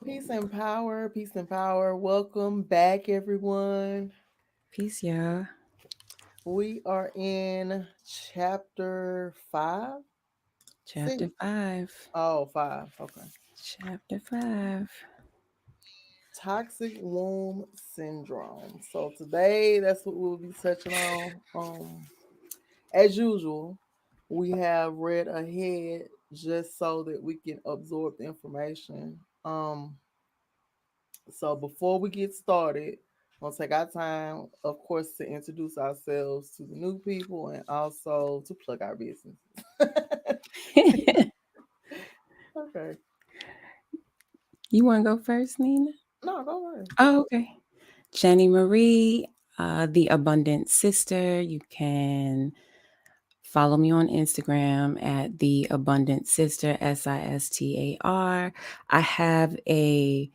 Peace and power, peace and power. Welcome back, everyone. Peace, y'all. We are in chapter five, Chapter six. 5. Oh, five. Okay. Chapter 5. Toxic womb syndrome. So today, that's what we'll be touching on. As usual, we have read ahead just so that we can absorb the information. So before we get started, we'll take our time, of course, to introduce ourselves to the new people and also to plug our business. Okay. You want to go first, Nina? No, go ahead. Oh, okay. Jenny Marie, the Abundant Sister. You can follow me on Instagram at the Abundant Sister, SISTAR. I have a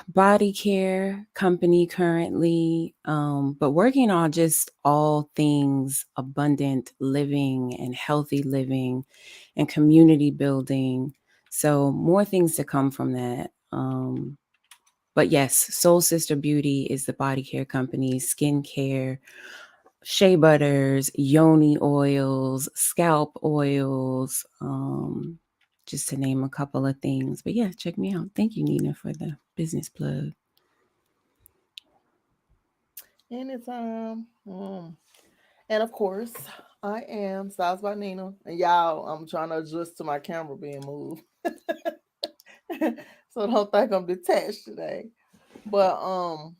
body care company currently, but working on just all things abundant living and healthy living and community building. So, more things to come from that. But yes, Soul Sister Beauty is the body care company, skincare, shea butters, yoni oils, scalp oils, just to name a couple of things. But yeah, check me out. Thank you, Nina, for the business plug. Anytime. And of course, I am Styles by Nina. And y'all, I'm trying to adjust to my camera being moved. So don't think I'm detached today. But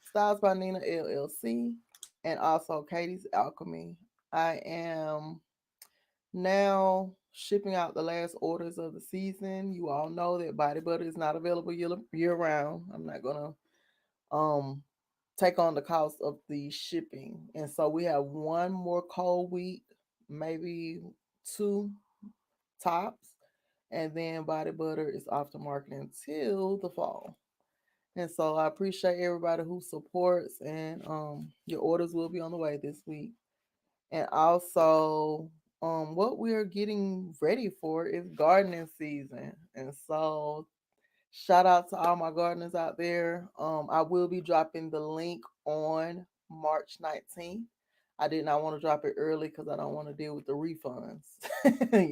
Styles by Nina LLC and also Katie's Alchemy. I am now shipping out the last orders of the season. You all know that body butter is not available year round. I'm not gonna um take on the cost of the shipping. And so we have one more cold week, maybe two tops, and then body butter is off the market until the fall. And so I appreciate everybody who supports, and your orders will be on the way this week. And also, what we are getting ready for is gardening season. And so shout out to all my gardeners out there. I will be dropping the link on March 19th. I did not want to drop it early because I don't want to deal with the refunds.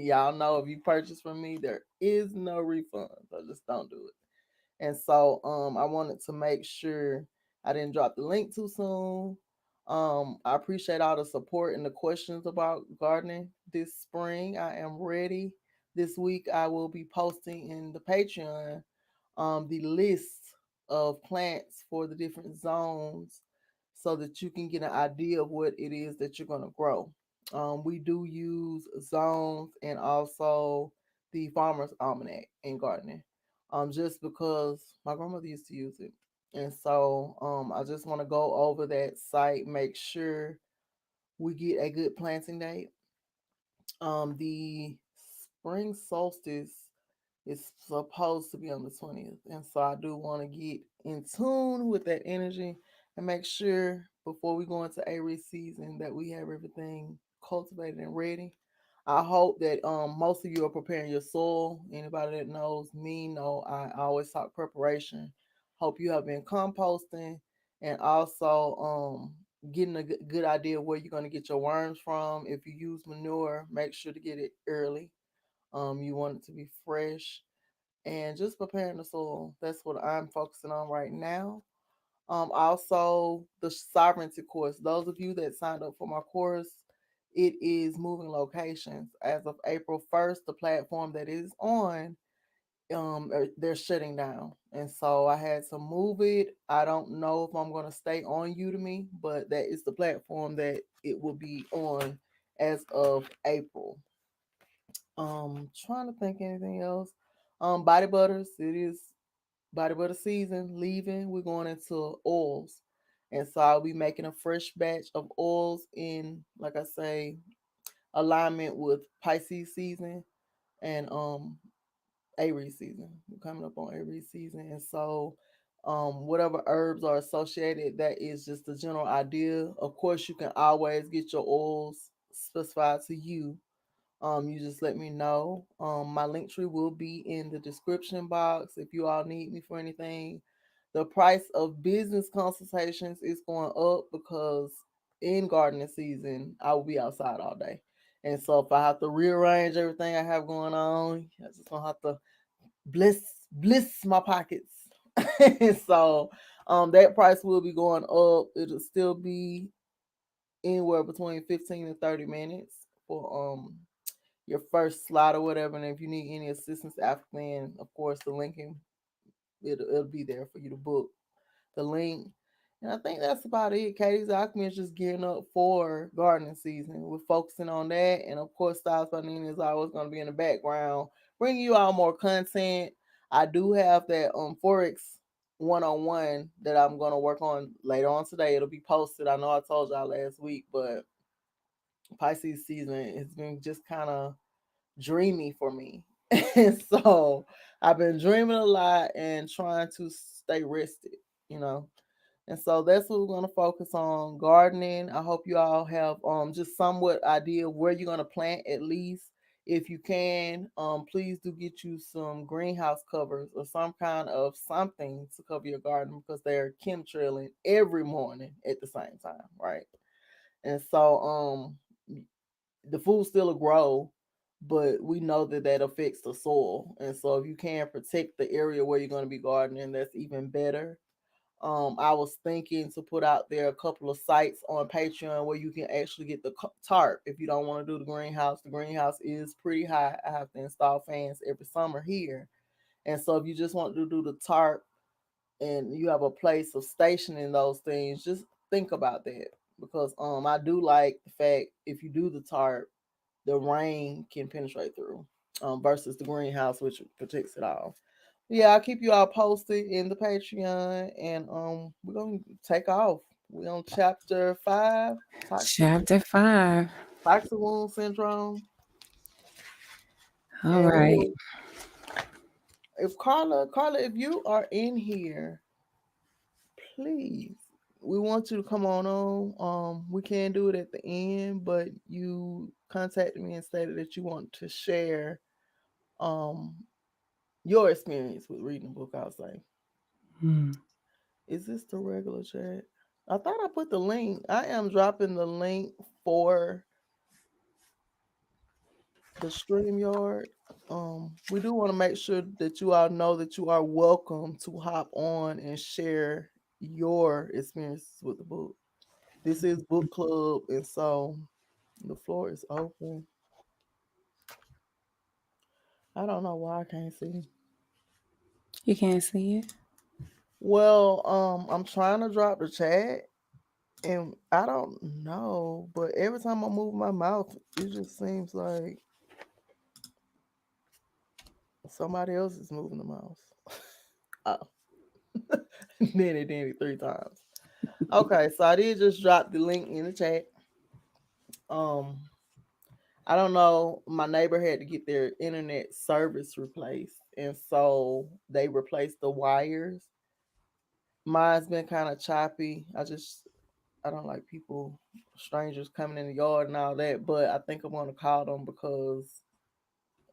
Y'all know if you purchase from me, there is no refunds. I just don't do it. And so I wanted to make sure I didn't drop the link too soon. I appreciate all the support and the questions about gardening this spring. I am ready. This week I will be posting in the Patreon the list of plants for the different zones so that you can get an idea of what it is that you're going to grow. We do use zones and also the Farmer's Almanac in gardening, just because my grandmother used to use it. And so I just want to go over that site, make sure we get a good planting date. The spring solstice is supposed to be on the 20th. And so I do want to get in tune with that energy and make sure before we go into Aries season that we have everything cultivated and ready. I hope that most of you are preparing your soil. Anybody that knows me know I always talk preparation. Hope you have been composting and also getting a good idea where you're going to get your worms from. If you use manure, make sure to get it early. You want it to be fresh and just preparing the soil. That's what I'm focusing on right now. Also, the sovereignty course. Those of you that signed up for my course, it is moving locations. As of April 1st, the platform that is on, they're shutting down. And so I had to move it. I don't know if I'm going to stay on Udemy, but that is the platform that it will be on as of April. Trying to think anything else. Body butters. It is body butter season. Leaving. We're going into oils, and so I'll be making a fresh batch of oils in, like I say, alignment with Pisces season and Aries season. We're coming up on Aries season, and so whatever herbs are associated, that is just the general idea. Of course, you can always get your oils specified to you You just let me know. My link tree will be in the description box if you all need me for anything. The price of business consultations is going up because in gardening season, I will be outside all day. And so if I have to rearrange everything I have going on, I just gonna have to bliss bliss my pockets. So that price will be going up. It'll still be anywhere between 15 and 30 minutes for your first slot or whatever. And if you need any assistance after then, of course, the link it'll be there for you to book the link. And I think that's about it. Katie's Alchemy is just gearing up for gardening season. We're focusing on that. And of course, Styles by Nina is always going to be in the background, bringing you out more content. I do have that Forex 101 that I'm going to work on later on today. It'll be posted. I know I told y'all last week, but Pisces season has been just kind of dreamy for me. And so I've been dreaming a lot and trying to stay rested, you know. And so that's what we're gonna focus on. Gardening. I hope you all have just somewhat idea of where you're gonna plant at least. If you can, please do get you some greenhouse covers or some kind of something to cover your garden because they're chemtrailing every morning at the same time, right? And so the food still will grow, but we know that that affects the soil. And so if you can protect the area where you're going to be gardening, that's even better. I was thinking to put out there a couple of sites on Patreon where you can actually get the tarp if you don't want to do the greenhouse. The greenhouse is pretty high. I have to install fans every summer here. And so if you just want to do the tarp and you have a place of stationing those things, just think about that because I do like the fact if you do the tarp, the rain can penetrate through versus the greenhouse which protects it all. Yeah, I'll keep you all posted in the Patreon and we're gonna take off. We're on chapter 5, toxic Chapter 5. toxic wound syndrome. All And right. if Carla, if you are in here, please, we want you to come on. We can do it at the end, but you contacted me and stated that you want to share um your experience with reading the book. I'll say, Hmm. is this the regular chat? I thought I put the link. I am dropping the link for the StreamYard. We do want to make sure that you all know that you are welcome to hop on and share your experiences with the book. This is book club, and so the floor is open. I don't know why I can't see. You can't see it? Well, I'm trying to drop the chat, and I don't know, but every time I move my mouth, it just seems like somebody else is moving the mouse. Oh, then it did it 3 times. Okay, so I did just drop the link in the chat. Um, I don't know. My neighbor had to get their internet service replaced, and so they replaced the wires. Mine's been kind of choppy. I don't like people, strangers coming in the yard and all that. But I think I'm gonna call them because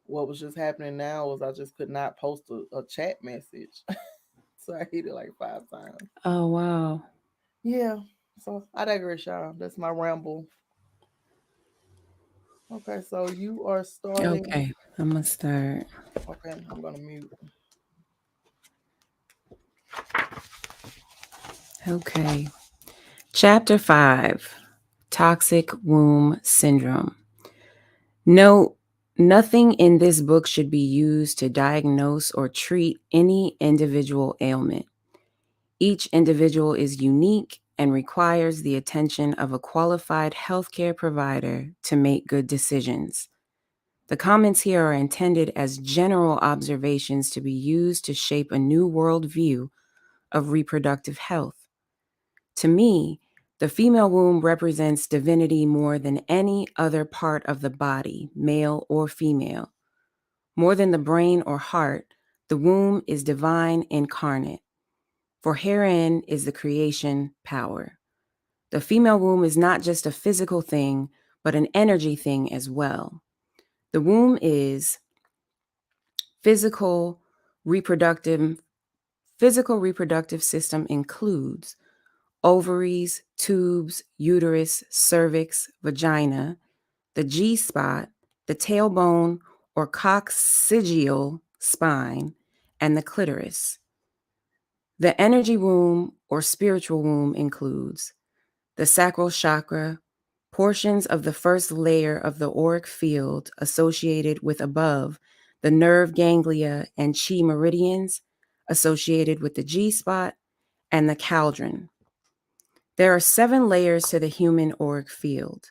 what was just happening now was I just could not post a chat message, so I hit it like 5 times. Oh, wow. Yeah. So I digress, y'all. That's my ramble. Okay, so you are starting. Okay, I'm going to start. Okay, I'm gonna mute. Okay. Chapter 5, Toxic Womb Syndrome. Note, nothing in this book should be used to diagnose or treat any individual ailment. Each individual is unique and requires the attention of a qualified healthcare provider to make good decisions. The comments here are intended as general observations to be used to shape a new worldview of reproductive health. To me, the female womb represents divinity more than any other part of the body, male or female. More than the brain or heart, the womb is divine incarnate, for herein is the creation power. The female womb is not just a physical thing, but an energy thing as well. The womb is physical reproductive physical reproductive system includes ovaries, tubes, uterus, cervix, vagina, the G spot, the tailbone or coccygeal spine, and the clitoris. The energy womb or spiritual womb includes the sacral chakra, portions of the first layer of the auric field associated with above the nerve ganglia and chi meridians associated with the G spot, and the cauldron. There are 7 layers to the human auric field.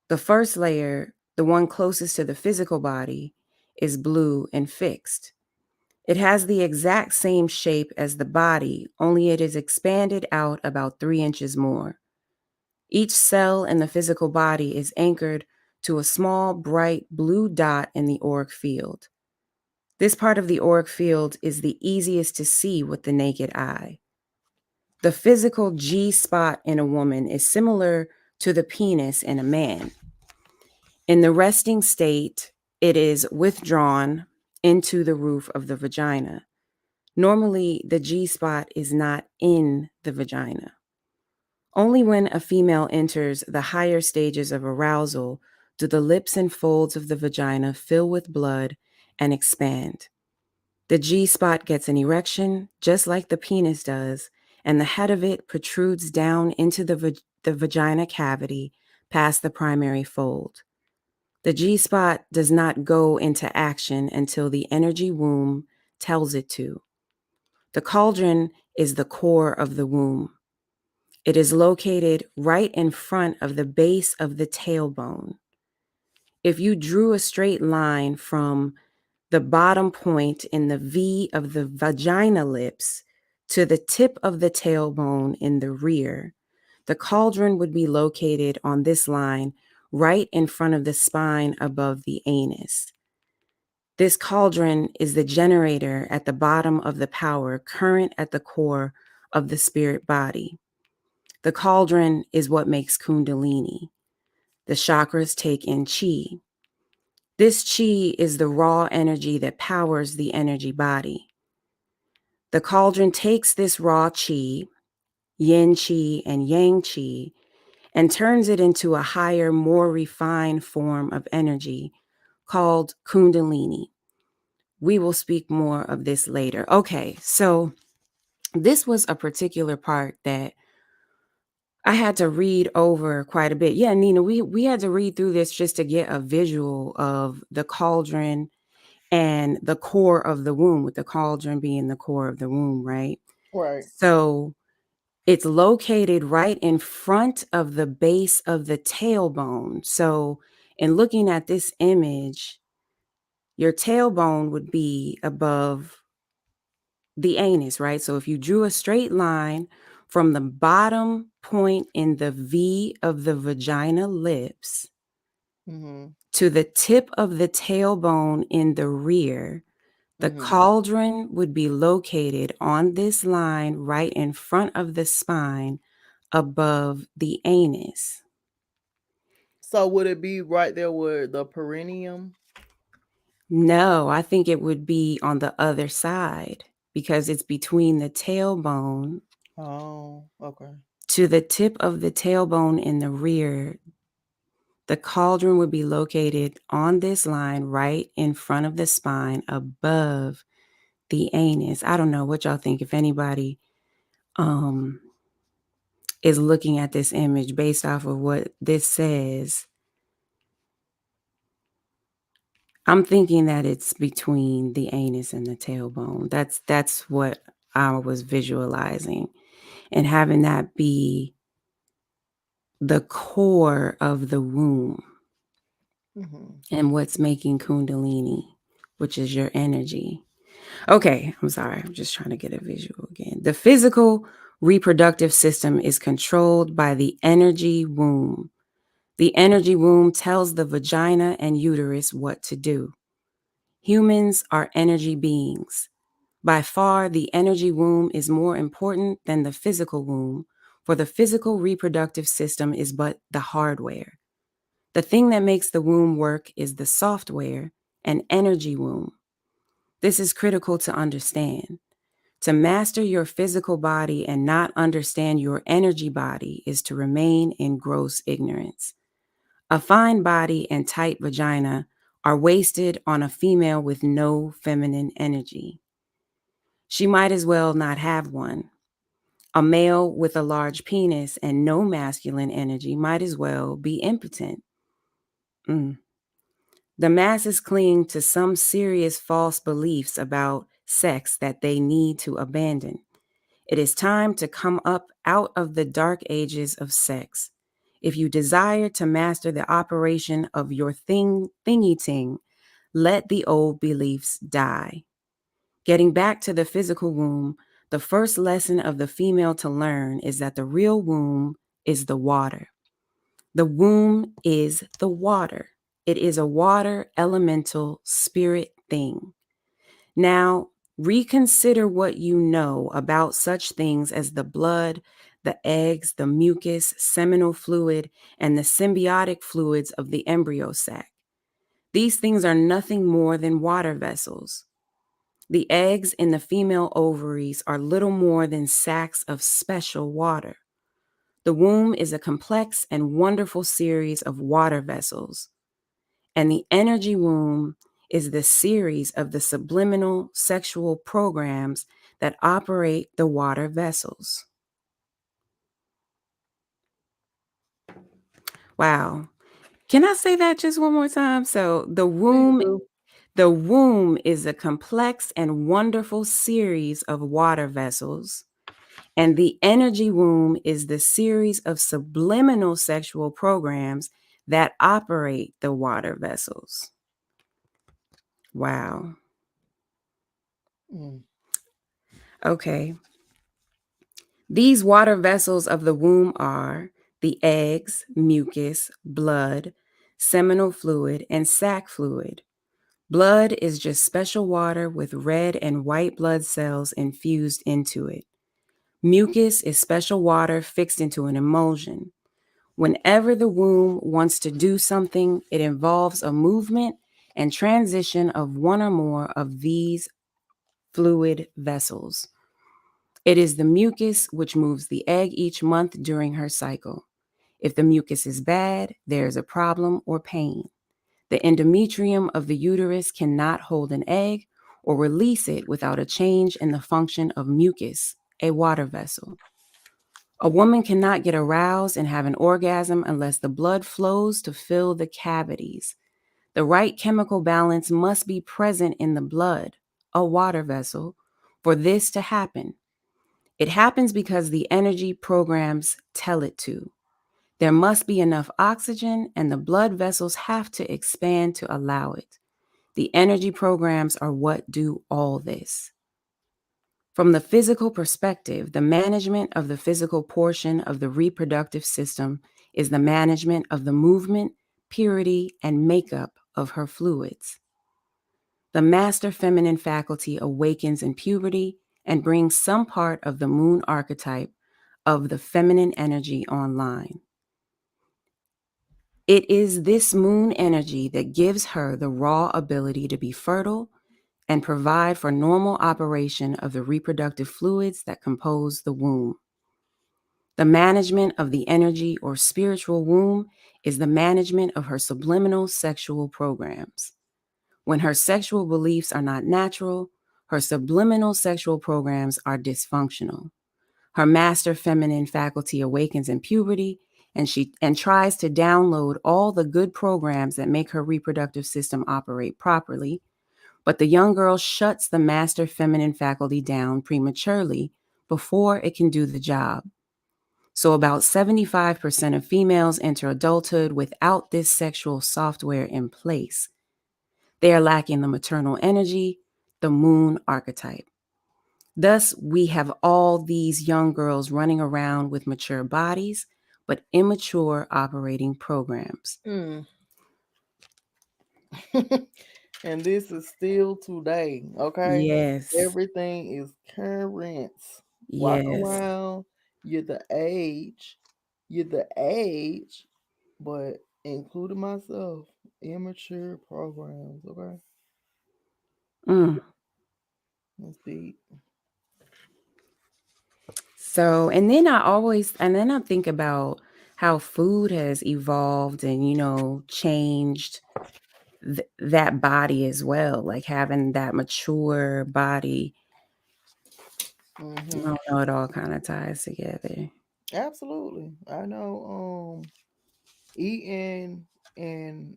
The first layer, the one closest to the physical body, is blue and fixed. It has the exact same shape as the body, only it is expanded out about 3 inches more. Each cell in the physical body is anchored to a small, bright blue dot in the auric field. This part of the auric field is the easiest to see with the naked eye. The physical G spot in a woman is similar to the penis in a man. In the resting state, it is withdrawn into the roof of the vagina. Normally, the G spot is not in the vagina. Only when a female enters the higher stages of arousal do the lips and folds of the vagina fill with blood and expand. The G spot gets an erection, just like the penis does, and the head of it protrudes down into the vagina cavity past the primary fold. The G spot does not go into action until the energy womb tells it to. The cauldron is the core of the womb. It is located right in front of the base of the tailbone. If you drew a straight line from the bottom point in the V of the vagina lips to the tip of the tailbone in the rear, the cauldron would be located on this line right in front of the spine above the anus. This cauldron is the generator at the bottom of the power current at the core of the spirit body. The cauldron is what makes Kundalini. The chakras take in chi. This chi is the raw energy that powers the energy body. The cauldron takes this raw chi, yin chi and yang chi, and turns it into a higher, more refined form of energy called Kundalini. We will speak more of this later. Okay, so this was a particular part that I had to read over quite a bit. Yeah, Nina, we had to read through this just to get a visual of the cauldron and the core of the womb, with the cauldron being the core of the womb, right? Right. So it's located right in front of the base of the tailbone. So, in looking at this image, your tailbone would be above the anus, right? So, if you drew a straight line from the bottom point in the V of the vagina lips Mhm. to the tip of the tailbone in the rear, the Mhm. cauldron would be located on this line right in front of the spine above the anus. So would it be right there with the perineum? No, I think it would be on the other side because it's between the tailbone Oh, okay. to the tip of the tailbone in the rear. The cauldron would be located on this line right in front of the spine above the anus. I don't know what y'all think. If anybody um, is looking at this image based off of what this says, I'm thinking that it's between the anus and the tailbone. That's what I was visualizing, and having that be the core of the womb Mhm. and what's making Kundalini, which is your energy. Okay, I'm sorry. I'm just trying to get a visual again. The physical reproductive system is controlled by the energy womb. The energy womb tells the vagina and uterus what to do. Humans are energy beings. By far, the energy womb is more important than the physical womb, for the physical reproductive system is but the hardware. The thing that makes the womb work is the software, an energy womb. This is critical to understand. To master your physical body and not understand your energy body is to remain in gross ignorance. A fine body and tight vagina are wasted on a female with no feminine energy. She might as well not have one. A male with a large penis and no masculine energy might as well be impotent. Mm. The masses cling to some serious false beliefs about sex that they need to abandon. It is time to come up out of the dark ages of sex. If you desire to master the operation of your thingy ting, let the old beliefs die. Getting back to the physical womb, the first lesson of the female to learn is that the real womb is the water. The womb is the water. It is a water elemental spirit thing. Now, reconsider what you know about such things as the blood, the eggs, the mucus, seminal fluid, and the symbiotic fluids of the embryo sac. These things are nothing more than water vessels. The eggs in the female ovaries are little more than sacs of special water. The womb is a complex and wonderful series of water vessels, and the energy womb is the series of the subliminal sexual programs that operate the water vessels. Wow. Can I say that just one more time? So Please do. the womb is a complex and wonderful series of water vessels. And the energy womb is the series of subliminal sexual programs that operate the water vessels. Wow. Mm. Okay. These water vessels of the womb are the eggs, mucus, blood, seminal fluid, and sac fluid. Blood is just special water with red and white blood cells infused into it. Mucus is special water fixed into an emulsion. Whenever the womb wants to do something, it involves a movement and transition of one or more of these fluid vessels. It is the mucus which moves the egg each month during her cycle. If the mucus is bad, there is a problem or pain. The endometrium of the uterus cannot hold an egg or release it without a change in the function of mucus, a water vessel. A woman cannot get aroused and have an orgasm unless the blood flows to fill the cavities. The right chemical balance must be present in the blood, a water vessel, for this to happen. It happens because the energy programs tell it to. There must be enough oxygen, and the blood vessels have to expand to allow it. The energy programs are what do all this. From the physical perspective, the management of the physical portion of the reproductive system is the management of the movement, purity, and makeup of her fluids. The master feminine faculty awakens in puberty and brings some part of the moon archetype of the feminine energy online. It is this moon energy that gives her the raw ability to be fertile and provide for normal operation of the reproductive fluids that compose the womb. The management of the energy or spiritual womb is the management of her subliminal sexual programs. When her sexual beliefs are not natural, her subliminal sexual programs are dysfunctional. Her master feminine faculty awakens in puberty and tries to download all the good programs that make her reproductive system operate properly, but the young girl shuts the master feminine faculty down prematurely before it can do the job. So, about 75% of females enter adulthood without this sexual software in place. They are lacking the maternal energy, the moon archetype. Thus, we have all these young girls running around with mature bodies, but immature operating programs. Mm. And this is still today, okay? Yes, Everything is current. Walk yes, around, you're the age, you're the age, but including myself, immature programs. Okay, Mm. let's see. So, and then I think about how food has evolved and, changed that body as well, like having that mature body. I Mm-hmm. don't know, it all kind of ties together. Absolutely, I know. Eating and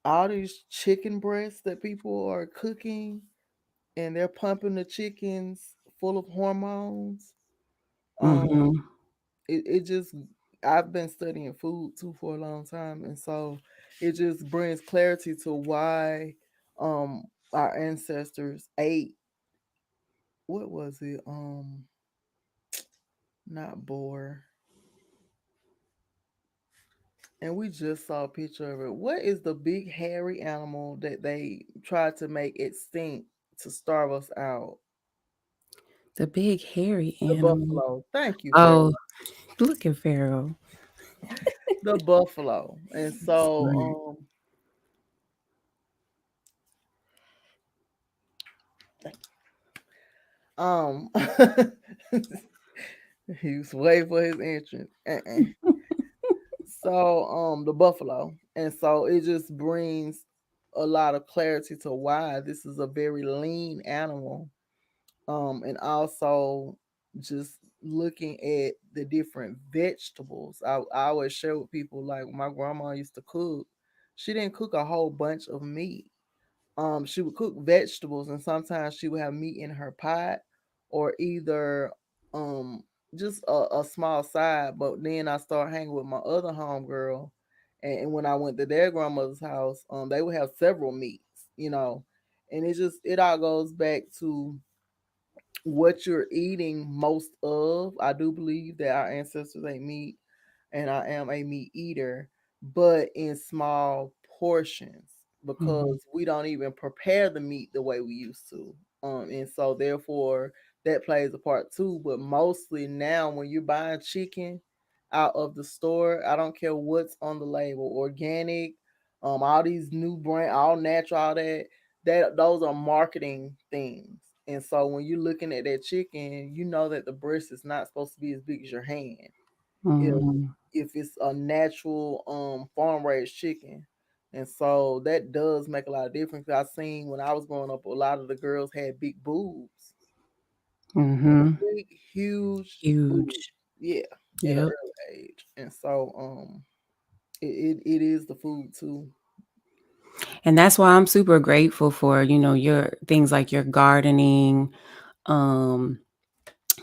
all these chicken breasts that people are cooking, and they're pumping the chickens full of hormones. Um, Mm-hmm. it just I've been studying food too for a long time, and so it just brings clarity to why um our ancestors ate, what was it, not boar, and we just saw a picture of it. What is the big hairy animal that they tried to make extinct to starve us out? The big hairy The animal. buffalo. Thank you, Pharaoh. Oh, look at Pharaoh. The buffalo. And Smart. so um he was waiting for his entrance. So the buffalo. And so it just brings a lot of clarity to why this is a very lean animal. And also just looking at the different vegetables. I always share with people, like my grandma used to cook. She didn't cook a whole bunch of meat. She would cook vegetables, and sometimes she would have meat in her pot, or either um just a small side. But then I started hanging with my other homegirl, and when I went to their grandmother's house, they would have several meats. And it all goes back to what you're eating most of. I do believe that our ancestors ate meat, and I am a meat eater, but in small portions, Mm-hmm. because we don't even prepare the meat the way we used to. And so therefore that plays a part too. But mostly now, when you're buying chicken out of the store, I don't care what's on the label, organic, all these new brand, all natural, all that those are marketing things. And so when you're looking at that chicken, you know that the breast is not supposed to be as big as your hand. If Mm-hmm. if it's a natural farm raised chicken. And so that does make a lot of difference. I seen when I was growing up, a lot of the girls had big boobs, Mm-hmm. big, huge boobs. Huge. Yeah, at an Yep. early age. And so it is the food too. And that's why I'm super grateful for, your things like your gardening, um,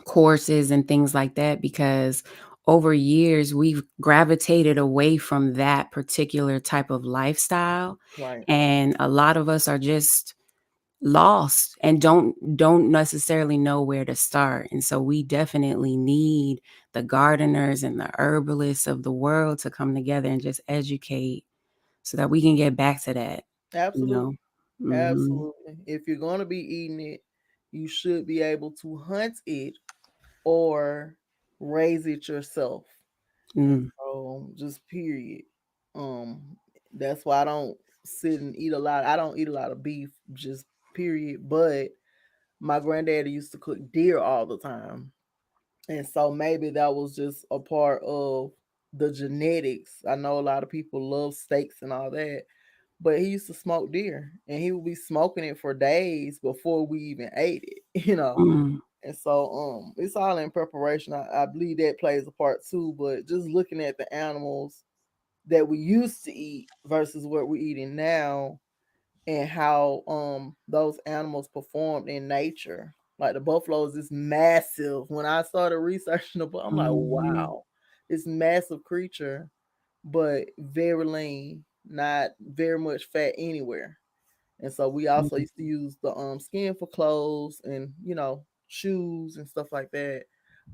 courses and things like that, because over years we've gravitated away from that particular type of lifestyle. Right. And a lot of us are just lost and don't necessarily know where to start. And so we definitely need the gardeners and the herbalists of the world to come together and just educate so that we can get back to that, you Absolutely. know. Mhm. Absolutely. If you're gonna be eating it, you should be able to hunt it or raise it yourself. And Mm. so just period. Um, that's why I don't sit and eat a lot. I don't eat a lot of beef, just period. But my granddaddy used to cook deer all the time. And so maybe that was just a part of the genetics. I know a lot of people love steaks and all that, but he used to smoke deer, and he would be smoking it for days before we even ate it. Mm. And so it's all in preparation. I believe that plays a part too, but just looking at the animals that we used to eat versus what we're eating now, and how those animals performed in nature. Like the buffalo is this massive. When I started researching the book, I'm like, Mhm. wow, this massive creature, but very lean, not very much fat anywhere. And so we also Mhm. used to use the skin for clothes and shoes and stuff like that.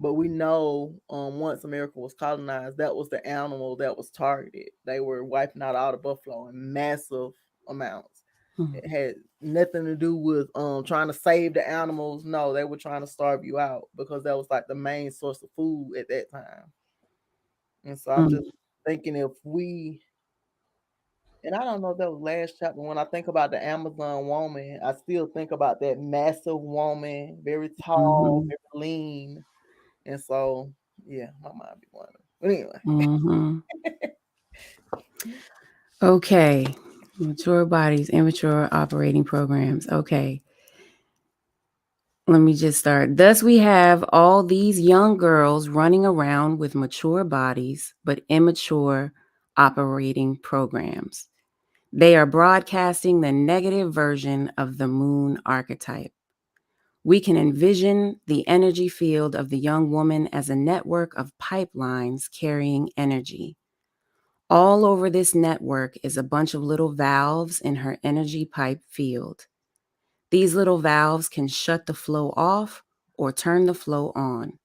But we know once America was colonized, that was the animal that was targeted. They were wiping out all the buffalo in massive amounts. Mhm. It had nothing to do with trying to save the animals. No, they were trying to starve you out, because that was like the main source of food at that time. And so I'm just Mhm. thinking, if we And I don't know if that was last chapter. When I think about the Amazon woman, I still think about that massive woman, very tall, Mm-hmm. very lean. And so, yeah, my mind be wondering. But anyway, Mm-hmm. Okay. Mature bodies, immature operating programs. Okay. Let me just start. Thus, we have all these young girls running around with mature bodies, but immature operating programs. They are broadcasting the negative version of the moon archetype. We can envision the energy field of the young woman as a network of pipelines carrying energy. All over this network is a bunch of little valves in her energy pipe field. These little valves can shut the flow off or turn the flow on.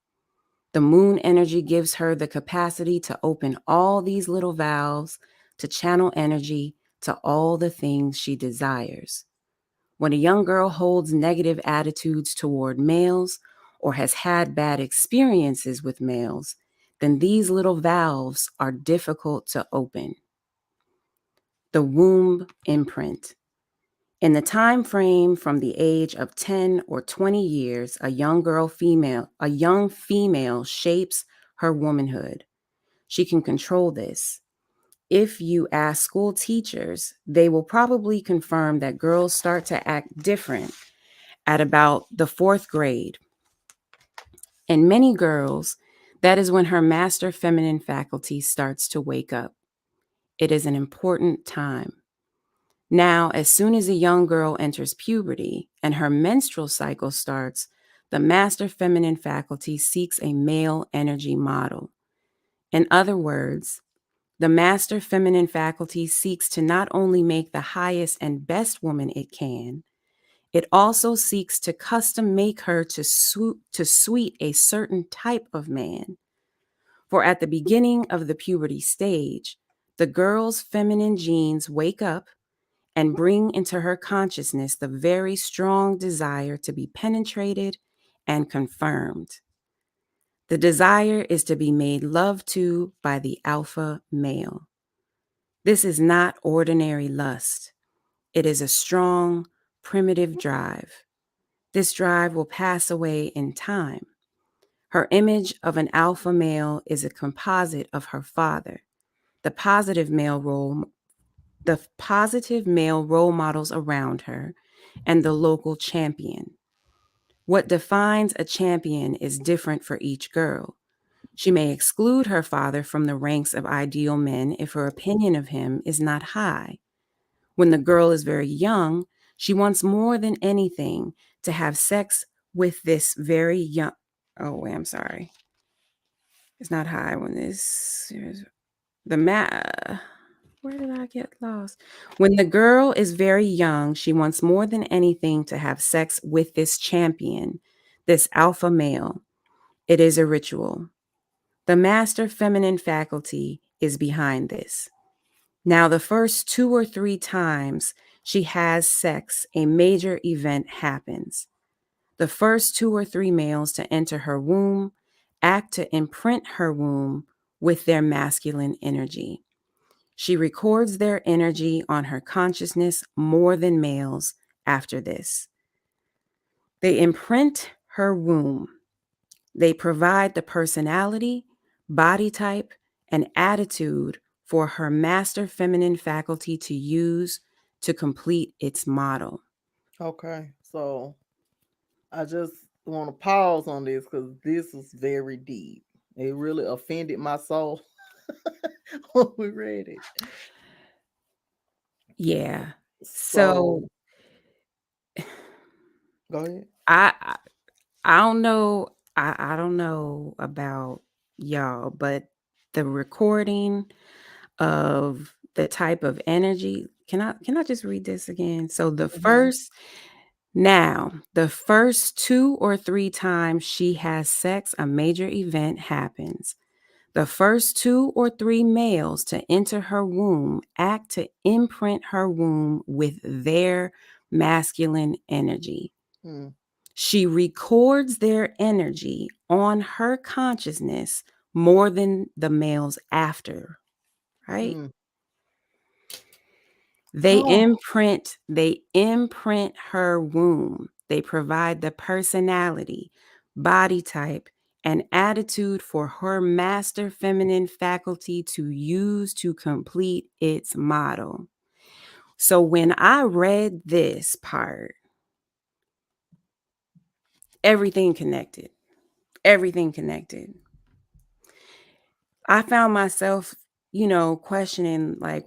The moon energy gives her the capacity to open all these little valves to channel energy to all the things she desires. When a young girl holds negative attitudes toward males or has had bad experiences with males, then these little valves are difficult to open. The womb imprint. In the time frame from the age of 10 or 20 years, a young female shapes her womanhood. She can control this. If you ask school teachers, they will probably confirm that girls start to act different at about the 4th grade. And many girls, that is when her master feminine faculty starts to wake up. It is an important time. Now, as soon as a young girl enters puberty and her menstrual cycle starts, the master feminine faculty seeks a male energy model. In other words, the master feminine faculty seeks to not only make the highest and best woman it can, it also seeks to custom make her to suit a certain type of man. For at the beginning of the puberty stage, the girl's feminine genes wake up and bring into her consciousness the very strong desire to be penetrated and confirmed. The desire is to be made love to by the alpha male. This is not ordinary lust. It is a strong, primitive drive. This drive will pass away in time. Her image of an alpha male is a composite of her father, the positive male role, the positive male role models around her, and the local champion. What defines a champion is different for each girl. She may exclude her father from the ranks of ideal men if her opinion of him is not high. When the girl is very young, she wants more than anything to have sex with this very young. Oh, wait, I'm sorry. It's not high when this. The Where did I get lost? When the girl is very young, she wants more than anything to have sex with this champion, this alpha male. It is a ritual. The master feminine faculty is behind this. Now, the first 2 or 3 times she has sex, a major event happens. The first 2 or 3 males to enter her womb act to imprint her womb with their masculine energy. She records their energy on her consciousness more than males after this. They imprint her womb. They provide the personality, body type, and attitude for her master feminine faculty to use to complete its model. okay. So I just want to pause on this because this is very deep. It really offended my soul when we read it. Yeah. So So go ahead. I I don't know. I don't know about y'all, but the recording of the type of energy. Can I just read this again? So Hmm. the first 2 or 3 times she has sex, a major event happens. The first 2 or 3 males to enter her womb act to imprint her womb with their masculine energy. Mm, She records their energy on her consciousness more than the males after, right? mm. Oh, They imprint her womb. They provide the personality, body type, and attitude for her master feminine faculty to use to complete its model. So when I read this part, everything connected. Everything connected. I found myself, questioning like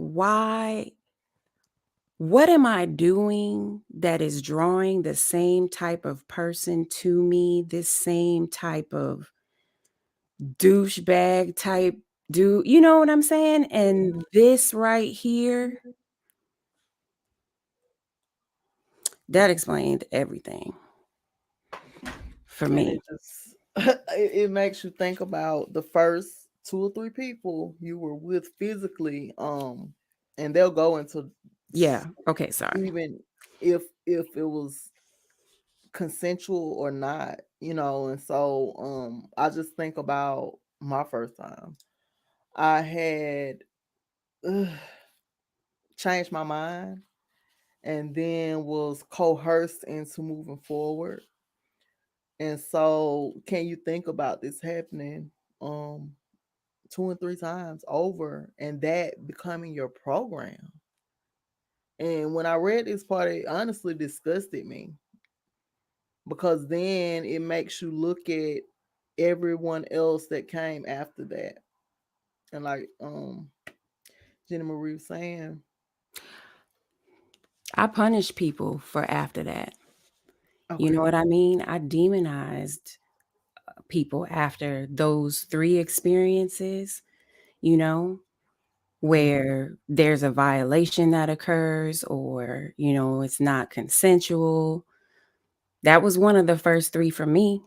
what am I doing that is drawing the same type of person to me, this same type of douchebag type dude, you know what I'm saying? And this right here, that explained everything for and it me. just it makes you think about the first two or three people you were with physically, and they'll go into Yeah. Okay. Sorry. even if it was consensual or not, and so I just think about my first time. I had ugh, changed my mind and then was coerced into moving forward. And so can you think about this happening um two and three times over and that becoming your program? And when I read this part, it honestly disgusted me because then it makes you look at everyone else that came after that. And like Jenny Marie was saying, I punished people for after that. You know okay. what I mean? I demonized people after those three experiences, you know, where there's a violation that occurs or, it's not consensual. That was one of the first three for me.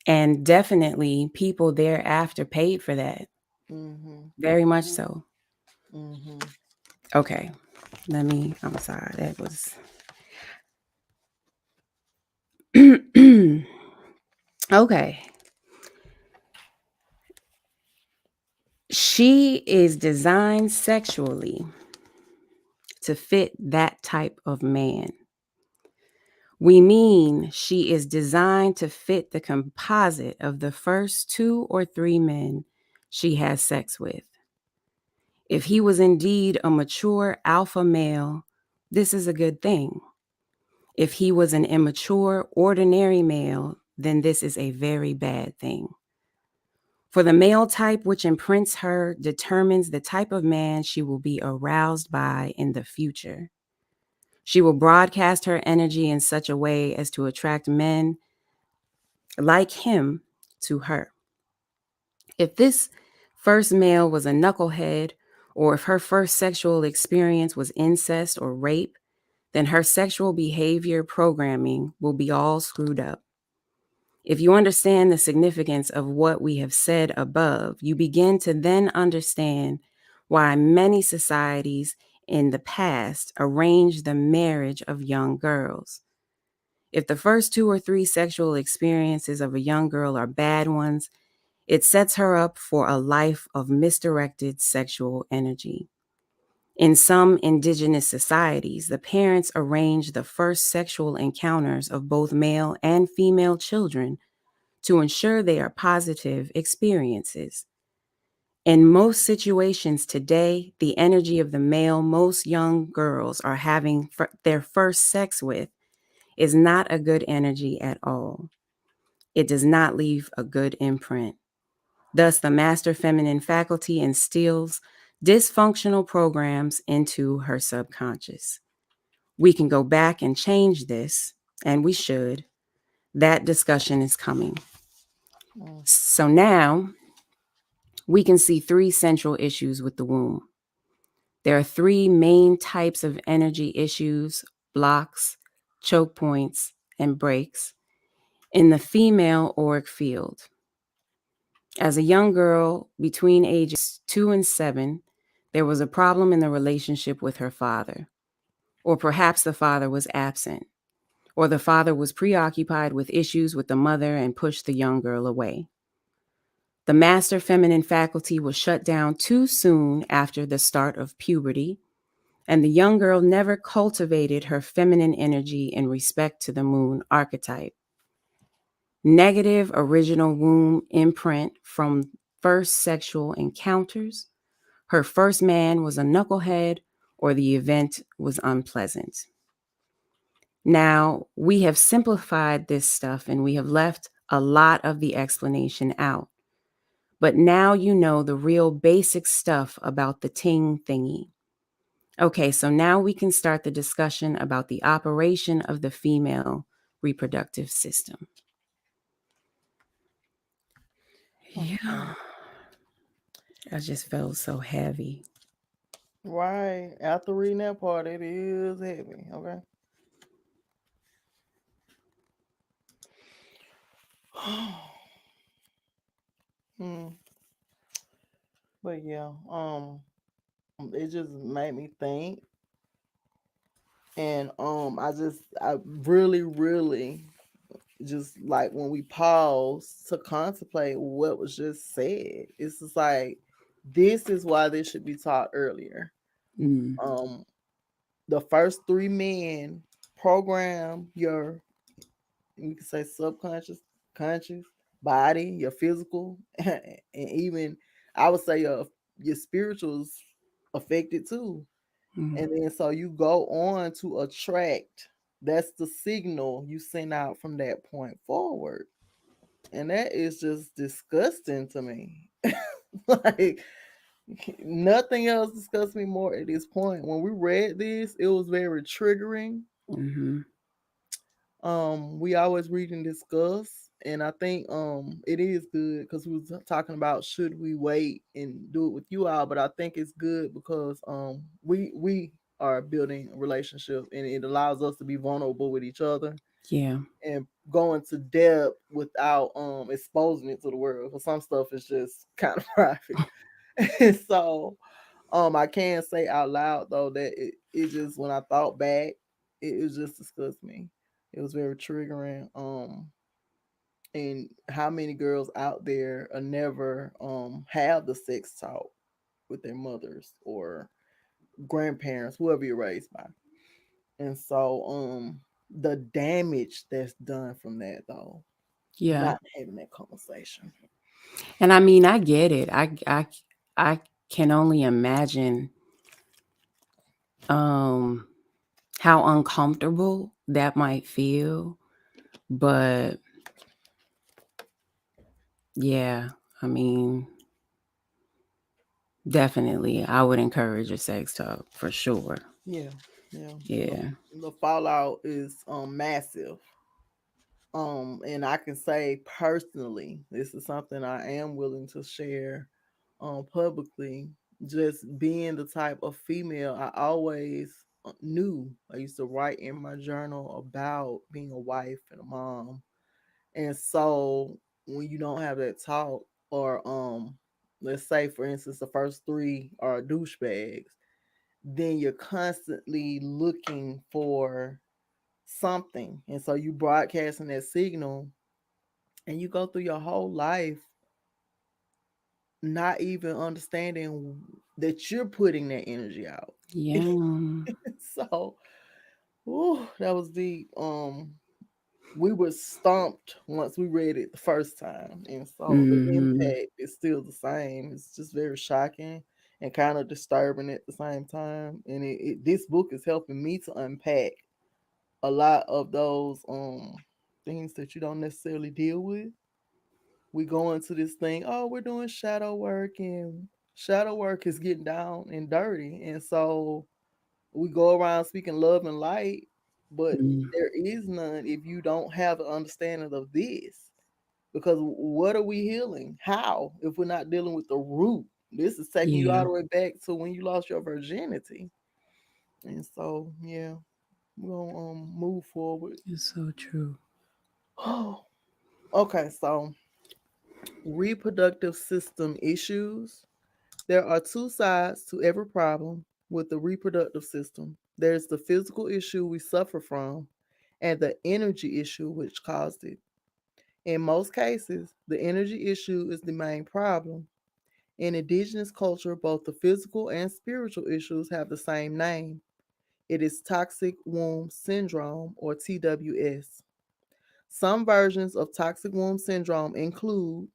And definitely people thereafter paid for that. Mhm. Very much so. Mhm. Okay. I'm sorry. That was. Okay. She is designed sexually to fit that type of man. We mean she is designed to fit the composite of the first two or three men she has sex with. If he was indeed a mature alpha male, this is a good thing. If he was an immature, ordinary male, then this is a very bad thing. For the male type which imprints her determines the type of man she will be aroused by in the future. She will broadcast her energy in such a way as to attract men like him to her. If this first male was a knucklehead, or if her first sexual experience was incest or rape, then her sexual behavior programming will be all screwed up. If you understand the significance of what we have said above, you begin to then understand why many societies in the past arranged the marriage of young girls. If the first two or three sexual experiences of a young girl are bad ones, it sets her up for a life of misdirected sexual energy. In some indigenous societies, the parents arrange the first sexual encounters of both male and female children to ensure they are positive experiences. In most situations today, the energy of the male most young girls are having their first sex with is not a good energy at all. It does not leave a good imprint. Thus, the master feminine faculty instills dysfunctional programs into her subconscious. We can go back and change this, and we should. That discussion is coming. Mm. So now we can see three central issues with the womb. There are three main types of energy issues: blocks, choke points, and breaks in the female auric field. As a young girl between ages 2 and 7, there was a problem in the relationship with her father. Or perhaps the father was absent, or the father was preoccupied with issues with the mother and pushed the young girl away. The master feminine faculty was shut down too soon after the start of puberty, And the young girl never cultivated her feminine energy in respect to the moon archetype. Negative original womb imprint from first sexual encounters. Her first man was a knucklehead, or the event was unpleasant. Now, we have simplified this stuff and we have left a lot of the explanation out. But now you know the real basic stuff about the ting thingy. Okay, so now we can start the discussion about the operation of the female reproductive system. Yeah, Okay. I just felt so heavy. Right. After reading that part, it is heavy. Okay. Hmm. But yeah, it just made me think, and I really, really just like when we pause to contemplate what was just said. It's just like this is why this should be taught earlier. Mm, Um, the first three men program your, you can say, subconscious, conscious body, your physical, and even I would say your spirituals affected too. mm, And then so you go on to attract. That's the signal you send out from that point forward. And that is just disgusting to me. Like nothing else disgusts me more at this point. When we read this, it was very triggering. mm-hmm. We always read and discuss, and I think it is good because we was talking about should we wait and do it with you all, but I think it's good because we are building a relationship and it allows us to be vulnerable with each other Yeah. and go into depth without exposing it to the world, because some stuff is just kind of private. And so I can say out loud though that it just, when I thought back, it just disgusted me. It was very triggering. And how many girls out there are never have the sex talk with their mothers or grandparents, whoever you're raised by. And so the damage that's done from that though, Yeah. not having that conversation. And I mean, I get it. I can only imagine um how uncomfortable that might feel. But yeah, I mean, definitely I would encourage a sex talk for sure. Yeah, yeah. The Yeah. the fallout is massive. And I can say personally, this is something I am willing to share publicly. Just being the type of female I always knew. I used to write in my journal about being a wife and a mom. And so when you don't have that talk, or let's say for instance the first three are douchebags, then you're constantly looking for something. And so you broadcasting that signal, and you go through your whole life not even understanding that you're putting that energy out. Yeah. So, ooh, that was deep. We were stumped once we read it the first time, and so the Hmm. impact is still the same. It's just very shocking and kind of disturbing at the same time. And this book is helping me to unpack a lot of those things that you don't necessarily deal with. We go into this thing, oh, we're doing shadow work, and shadow work is getting down and dirty. And so we go around speaking love and light, but Mm. there is none if you don't have an understanding of this. Because what are we healing? How? If we're not dealing with the root, this is taking you all Yeah. the way back to when you lost your virginity. And so, yeah, we're gonna move forward. It's so true. Oh, okay. So, reproductive system issues. There are two sides to every problem with the reproductive system. There's the physical issue we suffer from, and the energy issue which caused it. In most cases, the energy issue is the main problem. In indigenous culture, both the physical and spiritual issues have the same name. It is toxic womb syndrome, or TWS. Some versions of toxic womb syndrome include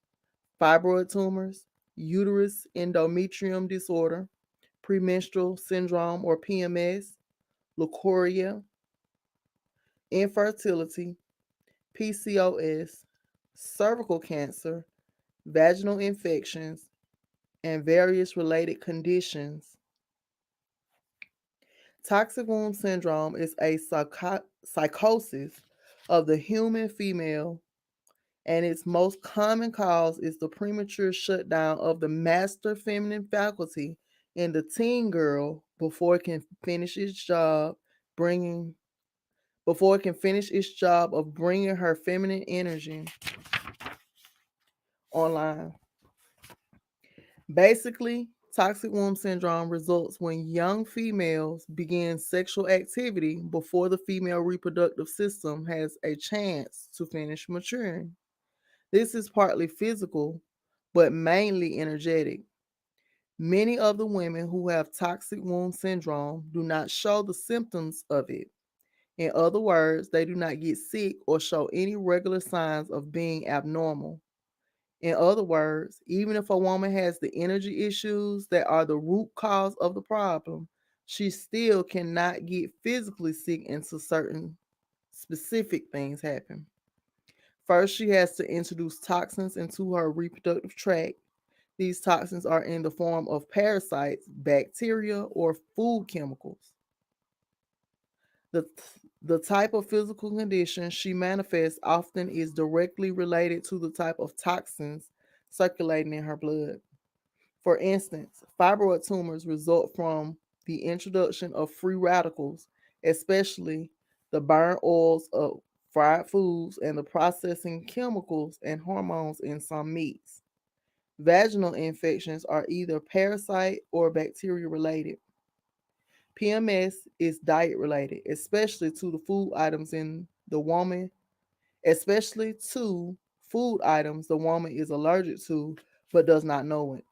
fibroid tumors, uterus endometrium disorder, premenstrual syndrome or PMS, leukorrhea, infertility, PCOS, cervical cancer, vaginal infections, and various related conditions. Toxic womb syndrome is a psychosis of the human female, and its most common cause is the premature shutdown of the master feminine faculty in the teen girl bringing before it can finish its job of bringing her feminine energy online. Basically, toxic womb syndrome results when young females begin sexual activity before the female reproductive system has a chance to finish maturing. This is partly physical, but mainly energetic. Many of the women who have toxic womb syndrome do not show the symptoms of it. In other words, they do not get sick or show any regular signs of being abnormal. In other words, even if a woman has the energy issues that are the root cause of the problem, she still cannot get physically sick until certain specific things happen. First, she has to introduce toxins into her reproductive tract. These toxins are in the form of parasites, bacteria, or food chemicals. The, the type of physical condition she manifests often is directly related to the type of toxins circulating in her blood. For instance, fibroid tumors result from the introduction of free radicals, especially the burnt oils of fried foods and the processing chemicals and hormones in some meats. Vaginal infections are either parasite or bacteria related. PMS is diet related, especially to food items the woman is allergic to but does not know it.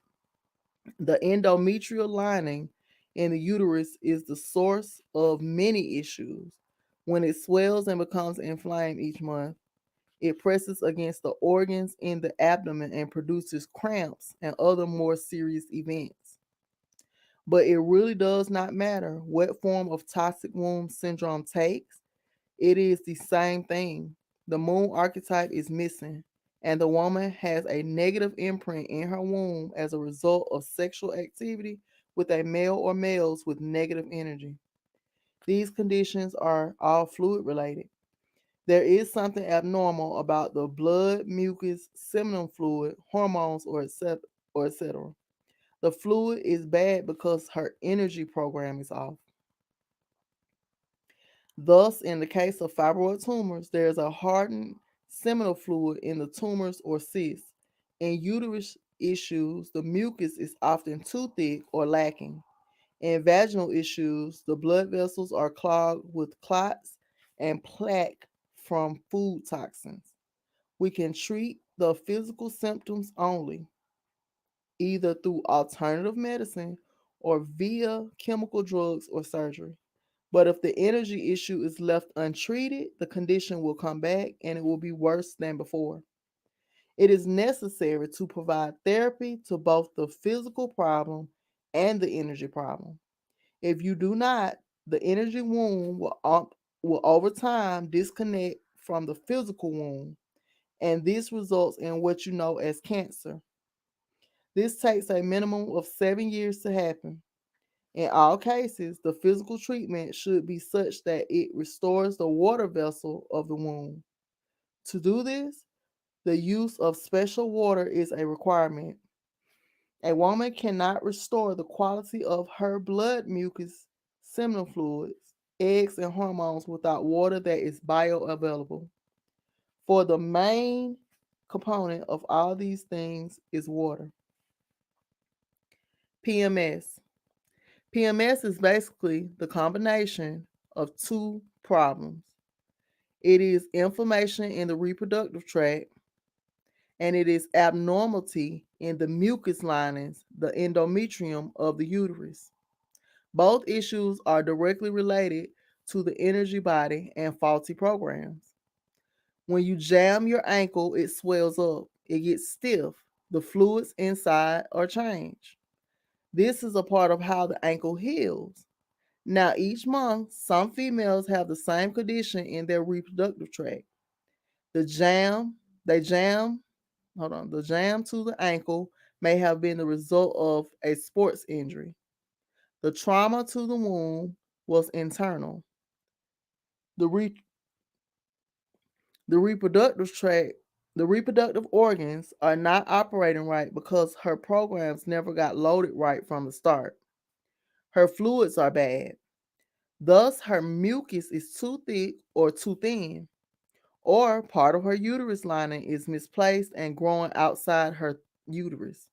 The endometrial lining in the uterus is the source of many issues. When it swells and becomes inflamed each month, it presses against the organs in the abdomen and produces cramps and other more serious events. But it really does not matter what form of toxic womb syndrome takes, it is the same thing. The moon archetype is missing, and the woman has a negative imprint in her womb as a result of sexual activity with a male or males with negative energy. These conditions are all fluid related. There is something abnormal about the blood, mucus, seminal fluid, hormones, or etc. The fluid is bad because her energy program is off. Thus, in the case of fibroid tumors, there is a hardened seminal fluid in the tumors or cysts. In uterus issues, the mucus is often too thick or lacking. In vaginal issues, the blood vessels are clogged with clots and plaque from food toxins. We can treat the physical symptoms only, either through alternative medicine or via chemical drugs or surgery. But if the energy issue is left untreated, the condition will come back and it will be worse than before. It is necessary to provide therapy to both the physical problem and the energy problem. If you do not, the energy wound will over time disconnect from the physical wound, and this results in what you know as cancer. This takes a minimum of 7 years to happen. In all cases, the physical treatment should be such that it restores the water vessel of the wound. To do this, the use of special water is a requirement. A woman cannot restore the quality of her blood mucus, seminal fluids, eggs, and hormones without water that is bioavailable. For the main component of all these things is water. PMS. PMS is basically the combination of two problems. It is inflammation in the reproductive tract, and it is abnormality in the mucus linings, the endometrium of the uterus. Both issues are directly related to the energy body and faulty programs. When you jam your ankle, it swells up, it gets stiff, the fluids inside are changed. This is a part of how the ankle heals. Now, each month, some females have the same condition in their reproductive tract. The jam, they jam, the jam to the ankle may have been the result of a sports injury. The trauma to the womb was internal. The, re- the reproductive tract, the reproductive organs are not operating right because her programs never got loaded right from the start. Her fluids are bad. Thus, her mucus is too thick or too thin, or part of her uterus lining is misplaced and growing outside her uterus,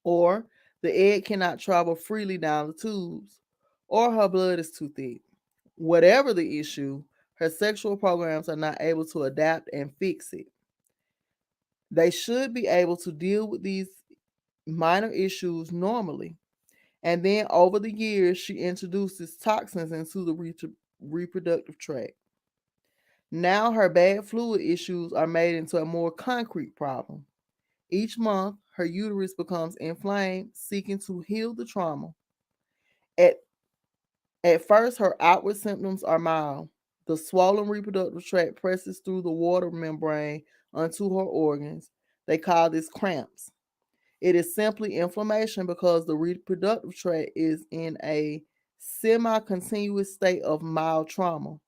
or the egg cannot travel freely down the tubes, or her blood is too thick. Whatever the issue, her sexual programs are not able to adapt and fix it. They should be able to deal with these minor issues normally. And then over the years, she introduces toxins into the reproductive tract. Now her bad fluid issues are made into a more concrete problem. Each month, her uterus becomes inflamed, seeking to heal the trauma. At, at first, her outward symptoms are mild. The swollen reproductive tract presses through the water membrane onto her organs. They call this cramps. It is simply inflammation because the reproductive tract is in a semi continuous state of mild trauma.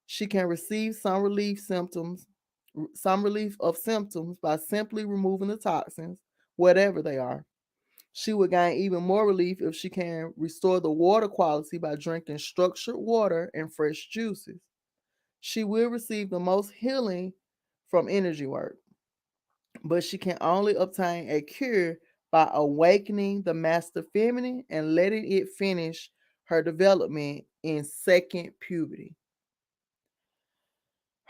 She can receive some relief of symptoms by simply removing the toxins, whatever they are. She would gain even more relief if she can restore the water quality by drinking structured water and fresh juices. She will receive the most healing from energy work, but she can only obtain a cure by awakening the master feminine and letting it finish her development in second puberty.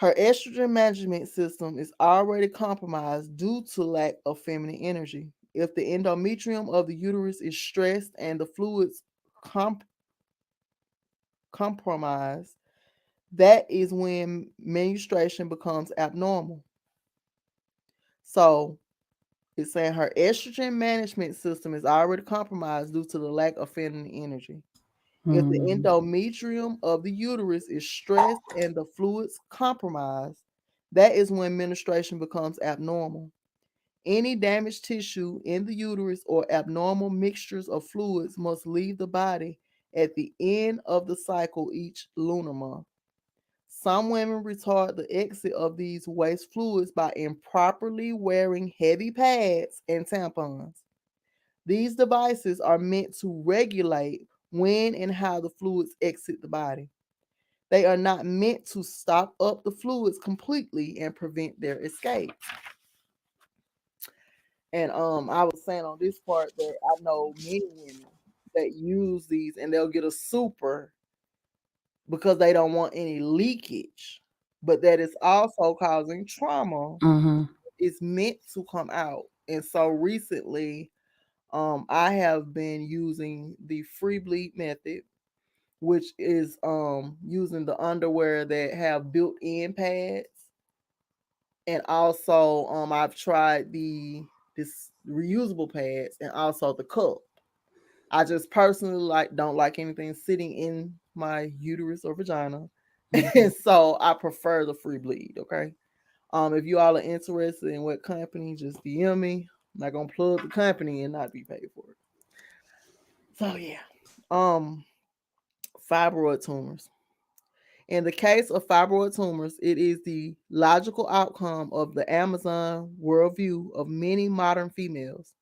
Her estrogen management system is already compromised due to lack of feminine energy. If the endometrium of the uterus is stressed and the fluids comp- compromised, that is when menstruation becomes abnormal. So it's saying her estrogen management system is already compromised due to the lack of feminine energy. If the Mm. endometrium of the uterus is stressed and the fluids compromised, that is when menstruation becomes abnormal. Any damaged tissue in the uterus or abnormal mixtures of fluids must leave the body at the end of the cycle each lunar month. Some women retard the exit of these waste fluids by improperly wearing heavy pads and tampons. These devices are meant to regulate when and how the fluids exit the body. They are not meant to stop up the fluids completely and prevent their escape. And I was saying on this part that I know many women that use these and they'll get a super because they don't want any leakage, but that is also causing trauma. Mm-hmm. It's meant to come out. And so recently, I have been using the free bleed method, which is using the underwear that have built-in pads, and also I've tried the this reusable pads and also the cup. I just personally don't like anything sitting in my uterus or vagina, Mm-hmm. and so I prefer the free bleed. Okay, if you all are interested in what company, just DM me. I'm not gonna plug the company and not be paid for it. So yeah, um, fibroid tumors. In the case of fibroid tumors, it is the logical outcome of the Amazon worldview of many modern females.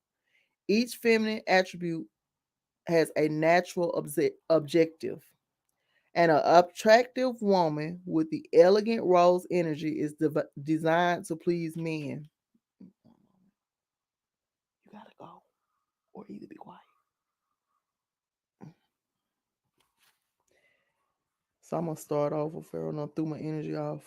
Each feminine attribute has a natural objective. And an attractive woman with the elegant rose energy is designed to please men. You gotta go or either be quiet. So I'm gonna start over, Pharaoh. I threw my energy off.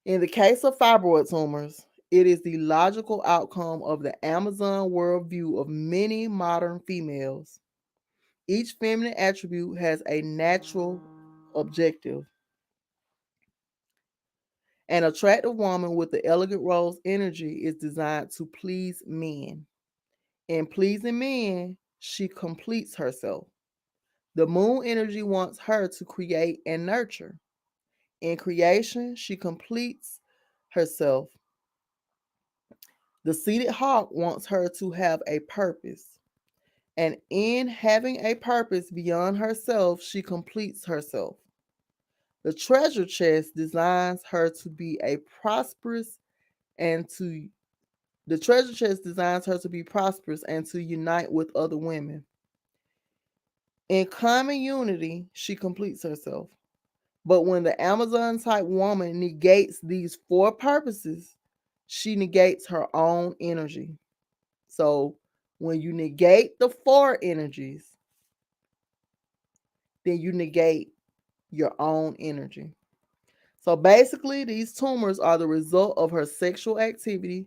In the case of fibroid tumors, It is the logical outcome of the Amazon worldview of many modern females. Each feminine attribute has a natural objective. An attractive woman with the elegant rose energy is designed to please men. In pleasing men, she completes herself. The moon energy wants her to create and nurture. In creation, she completes herself. The seated hawk wants her to have a purpose. And in having a purpose beyond herself, she completes herself. The treasure chest designs her to be a prosperous and to the treasure chest designs her to be prosperous and to unite with other women. In common unity, she completes herself. But when the Amazon type woman negates these four purposes, she negates her own energy. So when you negate the four energies, then you negate your own energy. So basically, these tumors are the result of her sexual activity,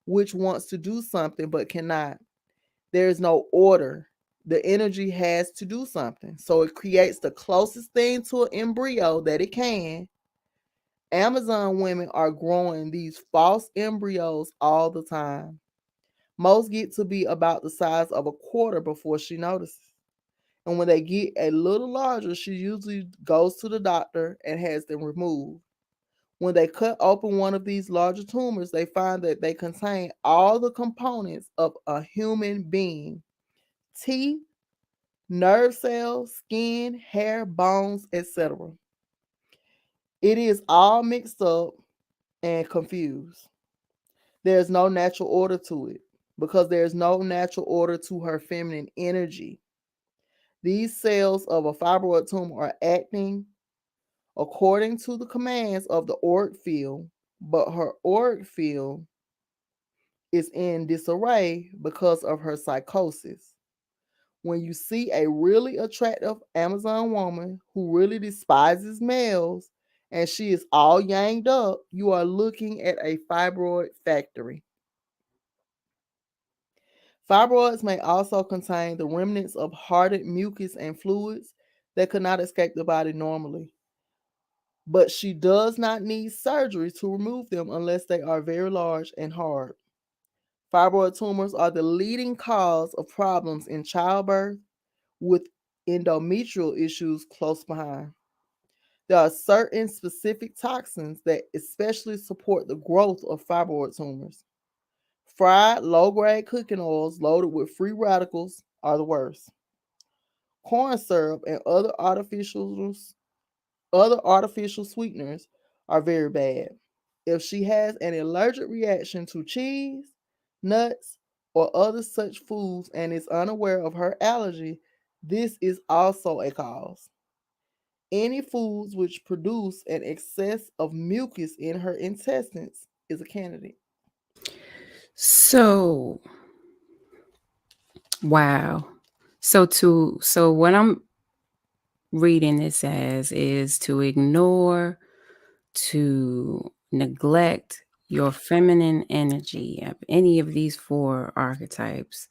which wants to do something but cannot. There is no order. The energy has to do something. So it creates the closest thing to an embryo that it can. Amazon women are growing these false embryos all the time. Most get to be about the size of a quarter before she notices. And when they get a little larger, she usually goes to the doctor and has them removed. When they cut open one of these larger tumors, they find that they contain all the components of a human being: teeth, nerve cells, skin, hair, bones, etc. It is all mixed up and confused. There's no natural order to it because there's no natural order to her feminine energy. These cells of a fibroid tumor are acting according to the commands of the auric field, but her auric field is in disarray because of her psychosis. When you see a really attractive Amazon woman who really despises males and she is all yanged up, you are looking at a fibroid factory. Fibroids may also contain the remnants of hardened mucus and fluids that could not escape the body normally. But she does not need surgery to remove them unless they are very large and hard. Fibroid tumors are the leading cause of problems in childbirth, with endometrial issues close behind. There are certain specific toxins that especially support the growth of fibroid tumors. Fried, low grade cooking oils loaded with free radicals are the worst. Corn syrup and other artificial sweeteners are very bad. If she has an allergic reaction to cheese, nuts, or other such foods and is unaware of her allergy, this is also a cause. Any foods which produce an excess of mucus in her intestines is a candidate. So, wow. So what I'm reading this as is to ignore, to neglect your feminine energy of any of these four archetypes.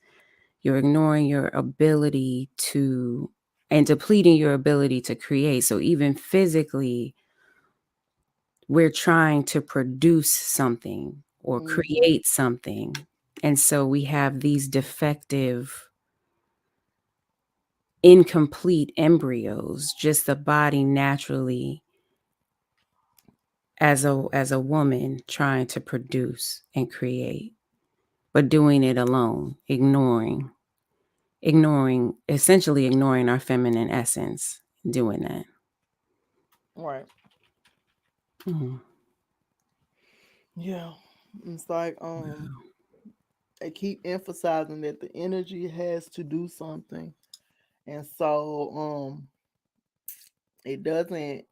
You're ignoring your ability to and depleting your ability to create. So even physically, we're trying to produce something or Mm-hmm. create something. And so we have these defective, incomplete embryos, just the body naturally as a woman trying to produce and create, but doing it alone, essentially ignoring our feminine essence, doing that. Right. Mhm. Yeah. It's like they keep emphasizing that the energy has to do something. And so it doesn't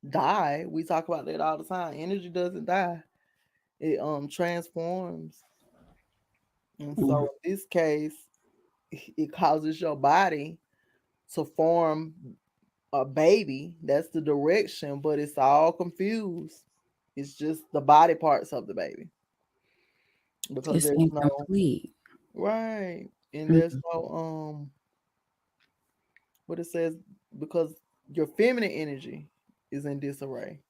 die. We talk about that all the time. Energy doesn't die. It transforms. And Mhm. so in this case, it causes your body to form a baby. That's the direction, but it's all confused. It's just the body parts of the baby. because It's there's no incomplete. right, and there's Mm, no what it says, because your feminine energy is in disarray.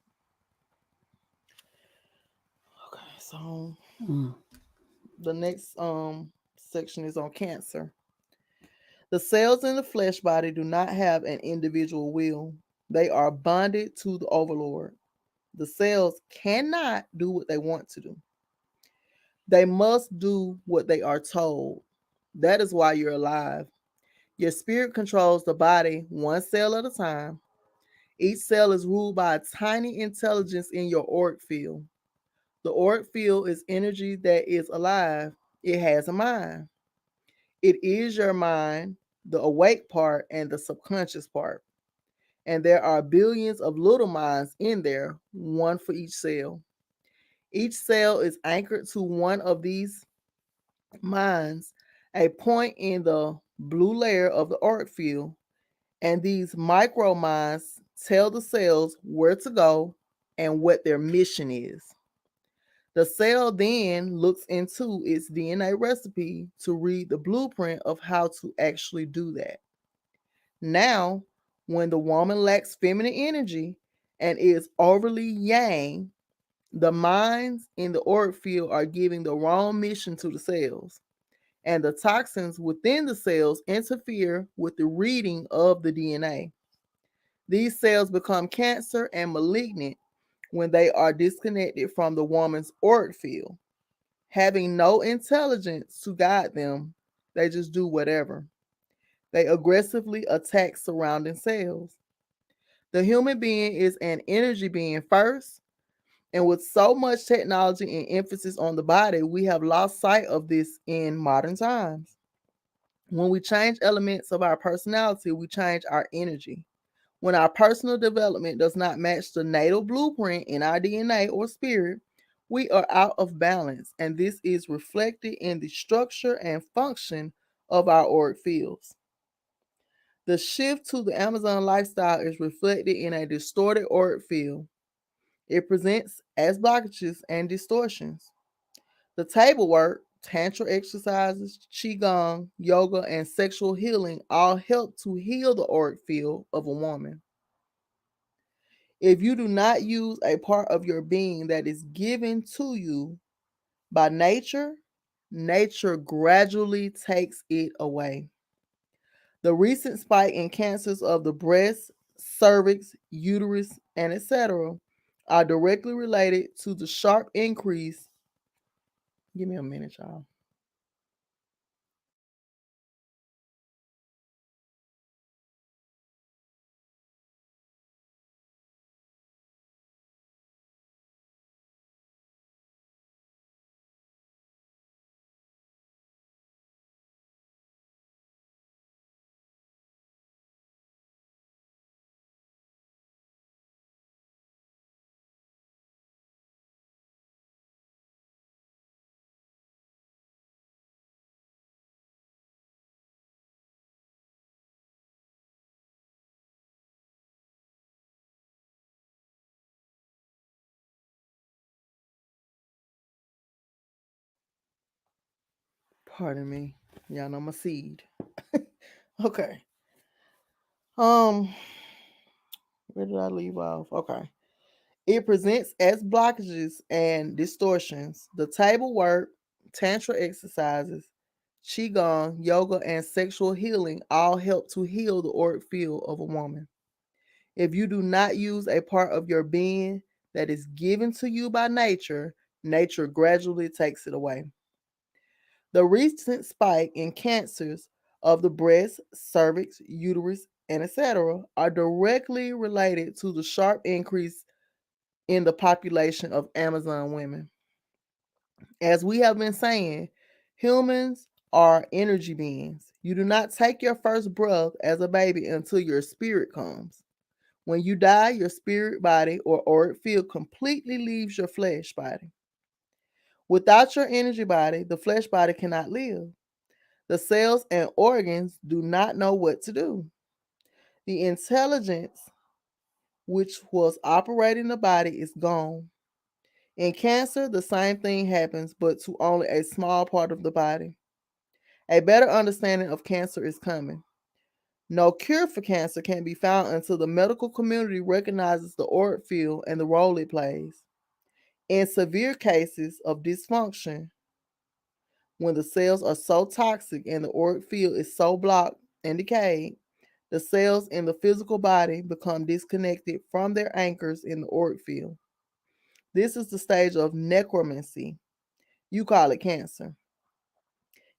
Okay, so mm, the next section is on Cancer. The cells in the flesh body do not have an individual will. They are bonded to the overlord. The cells cannot do what they want to do. They must do what they are told. That is why you're alive. Your spirit controls the body one cell at a time. Each cell is ruled by a tiny intelligence in your auric field. The auric field is energy that is alive. It has a mind. It is your mind, the awake part, and the subconscious part. And there are billions of little minds in there, one for each cell. Each cell is anchored to one of these minds, a point in the blue layer of the auric field, and these micro minds tell the cells where to go and what their mission is. The cell then looks into its DNA recipe to read the blueprint of how to actually do that. Now, when the woman lacks feminine energy and is overly yang, the minds in the auric field are giving the wrong mission to the cells, and the toxins within the cells interfere with the reading of the DNA. These cells become cancer and malignant when they are disconnected from the woman's auric field. Having no intelligence to guide them, they just do whatever. They aggressively attack surrounding cells. The human being is an energy being first, and with so much technology and emphasis on the body, we have lost sight of this in modern times. When we change elements of our personality, we change our energy. When our personal development does not match the natal blueprint in our DNA or spirit, we are out of balance, and this is reflected in the structure and function of our auric fields. The shift to the Amazon lifestyle is reflected in a distorted auric field. It presents as blockages and distortions. The table work, tantra exercises, qigong, yoga, and sexual healing all help to heal the auric field of a woman. If you do not use a part of your being that is given to you by nature, nature gradually takes it away. The recent spike in cancers of the breast, cervix, uterus, and etc. are directly related to the sharp increase. Give me a minute, y'all. Pardon me. Y'all know my seed. Okay. Um, where did I leave off? Okay. It presents as blockages and distortions. The table work, tantra exercises, qigong, yoga, and sexual healing all help to heal the auric field of a woman. If you do not use a part of your being that is given to you by nature, nature gradually takes it away. The recent spike in cancers of the breast, cervix, uterus, and etc. are directly related to the sharp increase in the population of Amazon women. As we have been saying, humans are energy beings. You do not take your first breath as a baby until your spirit comes. When you die, your spirit body or auric field completely leaves your flesh body. Without your energy body, the flesh body cannot live. The cells and organs do not know what to do. The intelligence which was operating the body is gone. In cancer, the same thing happens, but to only a small part of the body. A better understanding of cancer is coming. No cure for cancer can be found until the medical community recognizes the auric field and the role it plays. In severe cases of dysfunction, when the cells are so toxic and the auric field is so blocked and decayed, the cells in the physical body become disconnected from their anchors in the auric field. This is the stage of necromancy. You call it cancer.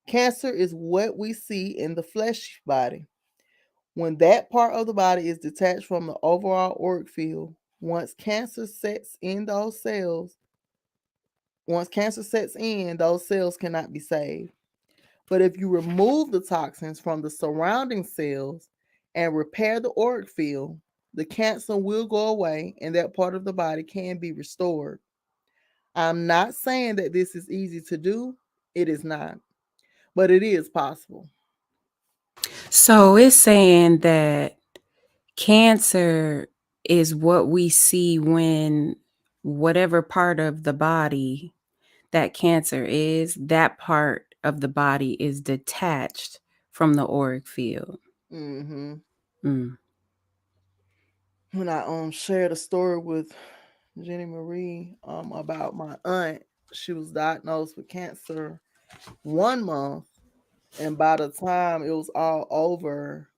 Cancer is what we see in the flesh body. When that part of the body is detached from the overall auric field, once cancer sets in those cells, once cancer sets in, those cells cannot be saved. But if you remove the toxins from the surrounding cells and repair the auric field, the cancer will go away and that part of the body can be restored. I'm not saying that this is easy to do. It is not, but it is possible. So it's saying that cancer is what we see when whatever part of the body that cancer is, that part of the body is detached from the auric field. Mm-hmm. Mm. When I shared a story with Jenny Marie about my aunt, she was diagnosed with cancer 1 month, and by the time it was all over,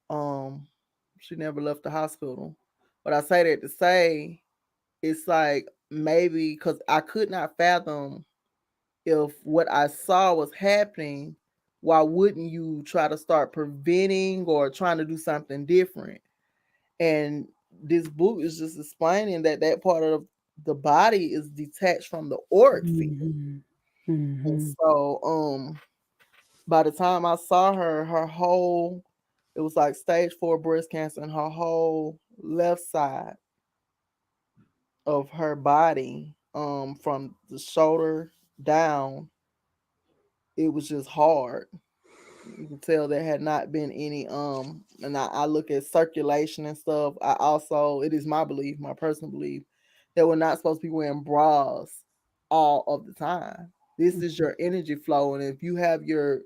she never left the hospital. But I say that to say it's like maybe because I could not fathom if what I saw was happening, why wouldn't you try to start preventing or trying to do something different? And this book is just explaining that that part of the body is detached from the auric field. Mhm. And Mhm. so by the time I saw her, her whole, it was like stage 4 breast cancer, and her whole left side of her body, from the shoulder down, it was just hard. You can tell there had not been any and I look at circulation and stuff. I also, it is my belief, my personal belief, that we're not supposed to be wearing bras all of the time. This is your energy flow, and if you have your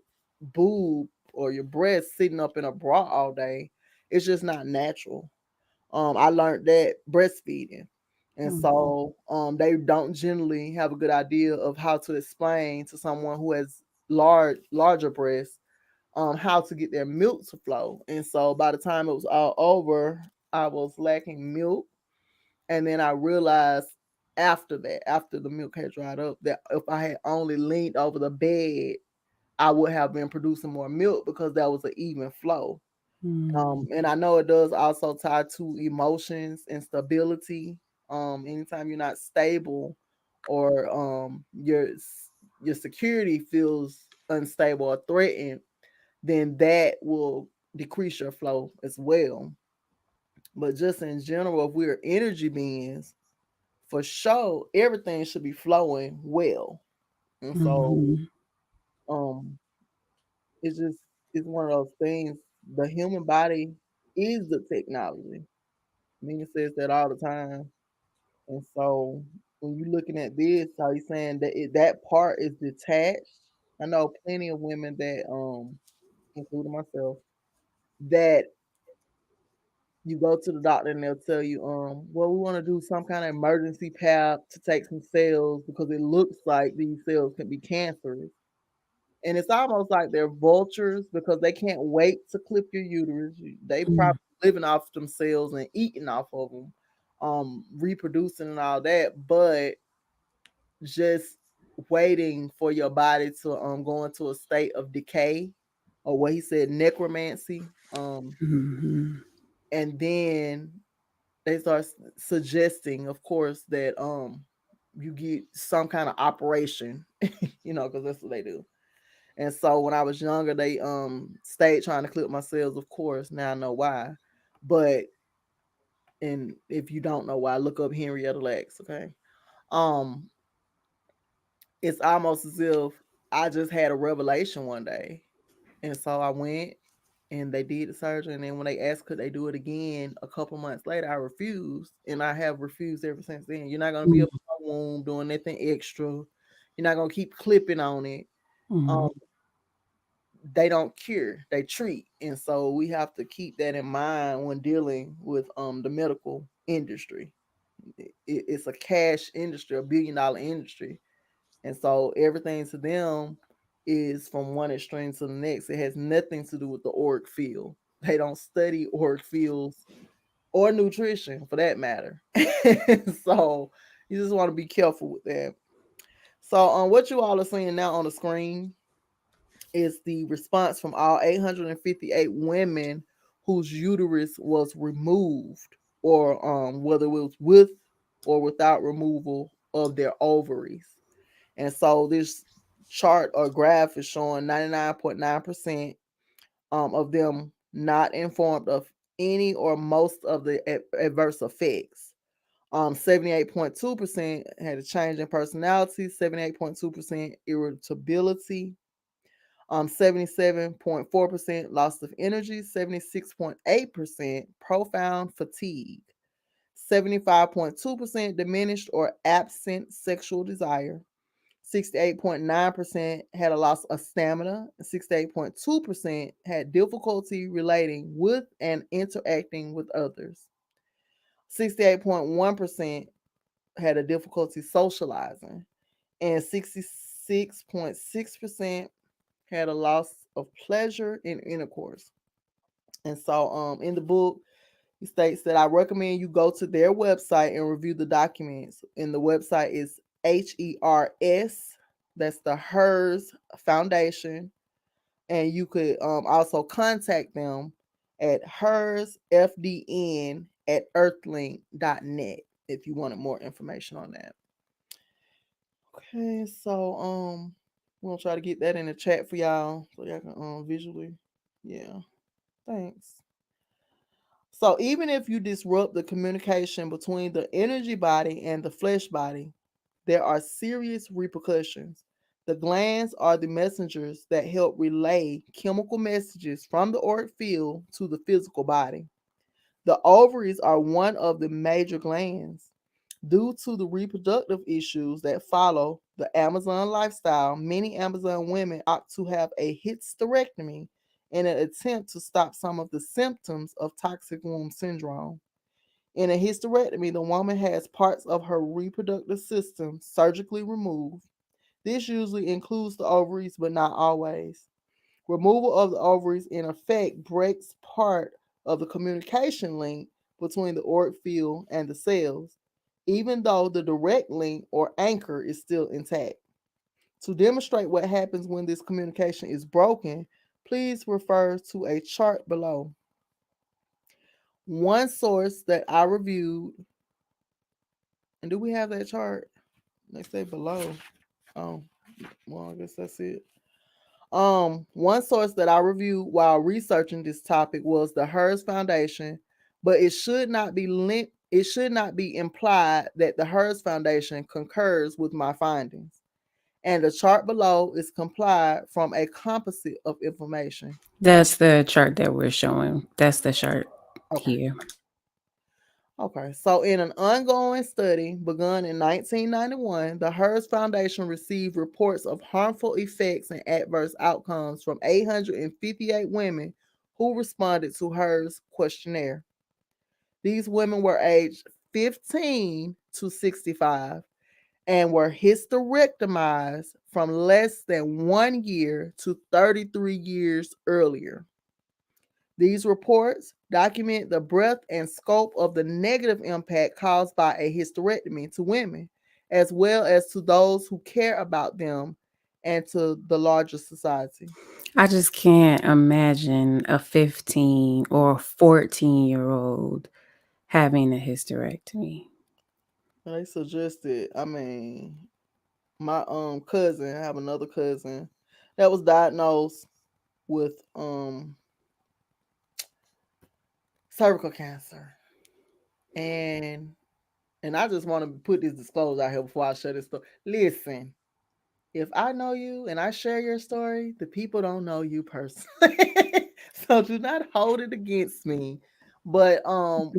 boob or your breast sitting up in a bra all day, it's just not natural. I learned that breastfeeding. And Mhm. so they don't generally have a good idea of how to explain to someone who has larger breasts how to get their milk to flow. And so by the time it was all over, I was lacking milk. And then I realized after that, after the milk had dried up, that if I had only leaned over the bed, I would have been producing more milk because that was an even flow. Mhm. And I know it does also tie to emotions and stability. Anytime you're not stable, or your security feels unstable or threatened, then that will decrease your flow as well. But just in general, if we're energy beings, for sure, everything should be flowing well. And so, Mhm. um, it's just, it's one of those things. The human body is the technology. Nina says that all the time. And so, when you're looking at this, how you saying that that part is detached. I know plenty of women that, including myself, that you go to the doctor and they'll tell you, well, we want to do some kind of emergency pap to take some cells because it looks like these cells can be cancerous. And it's almost like they're vultures because they can't wait to clip your uterus. They Mhm. probably living off them cells and eating off of them, reproducing and all that, but just waiting for your body to go into a state of decay, or what he said, necromancy. Mhm. And then they start suggesting, of course, that you get some kind of operation, because that's what they do. And so when I was younger, they stayed trying to clip my cells, of course. Now I know why. But and if you don't know why, look up Henrietta Lacks, okay? Um, it's almost as if I just had a revelation one day. And so I went and they did the surgery. And then when they asked could they do it again a couple months later, I refused. And I have refused ever since then. You're not going to be able to go wound, doing nothing extra. You're not gonna keep clipping on it. Mm-hmm. Um, they don't cure, they treat, and so we have to keep that in mind when dealing with the medical industry. It's a cash industry, a $1 billion industry, and so everything to them is from one extreme to the next. It has nothing to do with the org field. They don't study org fields or nutrition for that matter. So you just want to be careful with that. So what you all are seeing now on the screen is the response from all 858 women whose uterus was removed, or whether it was with or without removal of their ovaries. And so this chart or graph is showing 99.9% of them not informed of any or most of the adverse effects. 78.2% had a change in personality, 78.2% irritability, 77.4% loss of energy, 76.8% profound fatigue, 75.2% diminished or absent sexual desire, 68.9% had a loss of stamina, 68.2% had difficulty relating with and interacting with others, 68.1% had a difficulty socializing, and 66.6% had a loss of pleasure in intercourse. And so in the book, he states that I recommend you go to their website and review the documents. And the website is HERS, that's the HERS Foundation. And you could also contact them at HERSFDN at earthlink.net if you wanted more information on that. Okay, so we'll try to get that in the chat for y'all so y'all can visually. Yeah, thanks. So even if you disrupt the communication between the energy body and the flesh body, there are serious repercussions. The glands are the messengers that help relay chemical messages from the auric field to the physical body. The ovaries are one of the major glands. Due to the reproductive issues that follow the Amazon lifestyle, many Amazon women opt to have a hysterectomy in an attempt to stop some of the symptoms of toxic womb syndrome. In a hysterectomy, the woman has parts of her reproductive system surgically removed. This usually includes the ovaries, but not always. Removal of the ovaries, in effect, breaks part of the communication link between the auric field and the cells, even though the direct link or anchor is still intact. To demonstrate what happens when this communication is broken, please refer to a chart below. One source that I reviewed, and do we have that chart? They say below. Oh, well, I guess that's it. One source that I reviewed while researching this topic was the HERS Foundation, but it should not be implied that the HERS Foundation concurs with my findings. And the chart below is complied from a composite of information. That's the chart that we're showing. That's the chart Okay. here. Okay, so in an ongoing study begun in 1991, the HERS Foundation received reports of harmful effects and adverse outcomes from 858 women who responded to HERS questionnaire. These women were aged 15 to 65 and were hysterectomized from less than 1 year to 33 years earlier. These reports document the breadth and scope of the negative impact caused by a hysterectomy to women, as well as to those who care about them and to the larger society. I just can't imagine a 15 or 14-year-old having a hysterectomy. They suggested, my cousin, I have another cousin that was diagnosed with cervical cancer. And I just want to put this disclosure out here before I share this story. Listen, if I know you and I share your story, the people don't know you personally. So do not hold it against me. But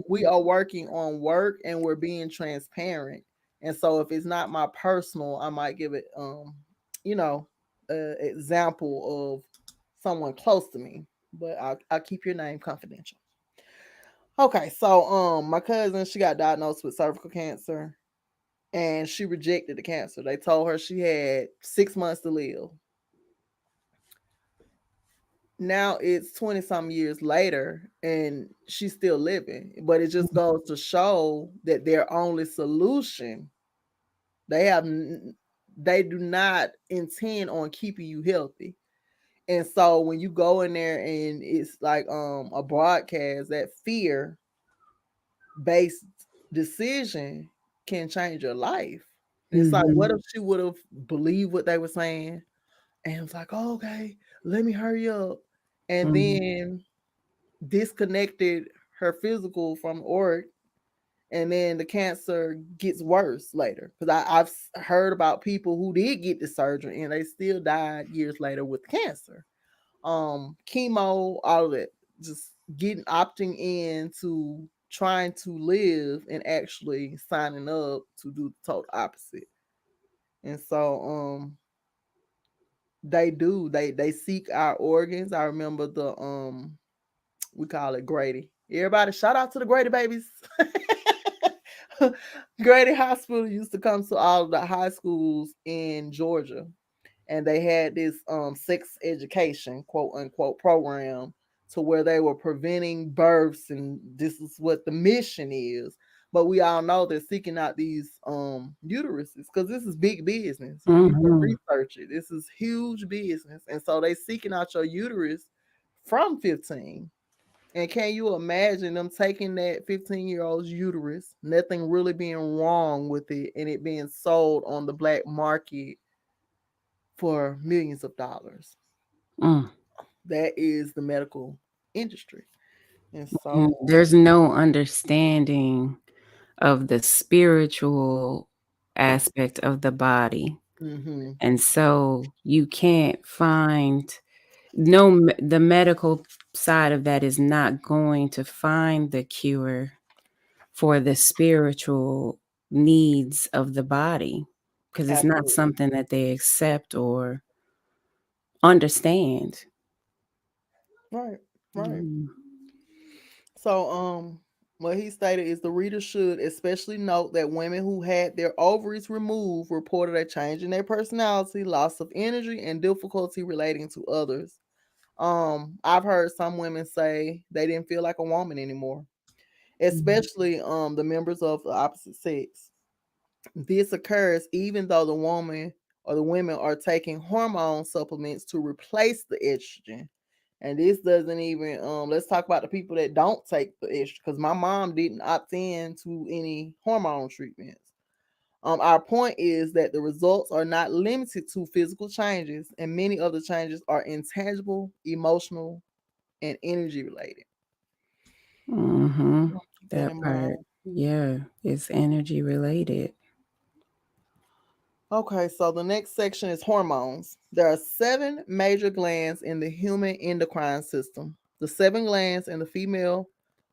we are working on work and we're being transparent. And so if it's not my personal, I might give it you know, example of someone close to me, but I'll keep your name confidential. Okay, so my cousin, she got diagnosed with cervical cancer and she rejected the cancer. They told her she had 6 months to live. Now it's 20 some years later and she's still living, but it just goes to show that their only solution, they have they do not intend on keeping you healthy. And so when you go in there and it's like a broadcast, that fear based decision can change your life. It's like, what Mm-hmm. if she would have believed what they were saying and was like, oh, okay, let me hurry up, and Mm-hmm. then disconnected her physical from org, and then the cancer gets worse later. Because I've heard about people who did get the surgery and they still died years later with cancer. Chemo, all of it, just getting opting in to trying to live and actually signing up to do the total opposite. And so they seek our organs. I remember the we call it Grady. Everybody shout out to the Grady babies. Grady Hospital used to come to all of the high schools in Georgia, and they had this sex education quote unquote program to where they were preventing births, and this is what the mission is. But we all know they're seeking out these uteruses because this is big business. You can Mm-hmm. research it. This is huge business, and so they seeking out your uterus from 15. And can you imagine them taking that 15-year-old's uterus, nothing really being wrong with it, and it being sold on the black market for millions of dollars? Mm. That is the medical industry. And so, There's no understanding of the spiritual aspect of the body. mm-hmm, And so you can't find the medical side of that is not going to find the cure for the spiritual needs of the body because it's not absolutely. something that they accept or understand. Right, right. Mm. So, what he stated is the reader should especially note that women who had their ovaries removed reported a change in their personality, loss of energy, and difficulty relating to others. I've heard some women say they didn't feel like a woman anymore, especially the members of the opposite sex. This occurs even though the woman or the women are taking hormone supplements to replace the estrogen. And this doesn't even let's talk about the people that don't take the estrogen, because my mom didn't opt in to any hormone treatments. Our point is that the results are not limited to physical changes, and many of the changes are intangible, emotional, and energy related. Mm-hmm. Keep that That in part, mind. yeah, it's energy related. Okay, so the next section is hormones. There are 7 major glands in the human endocrine system. The 7 glands in the female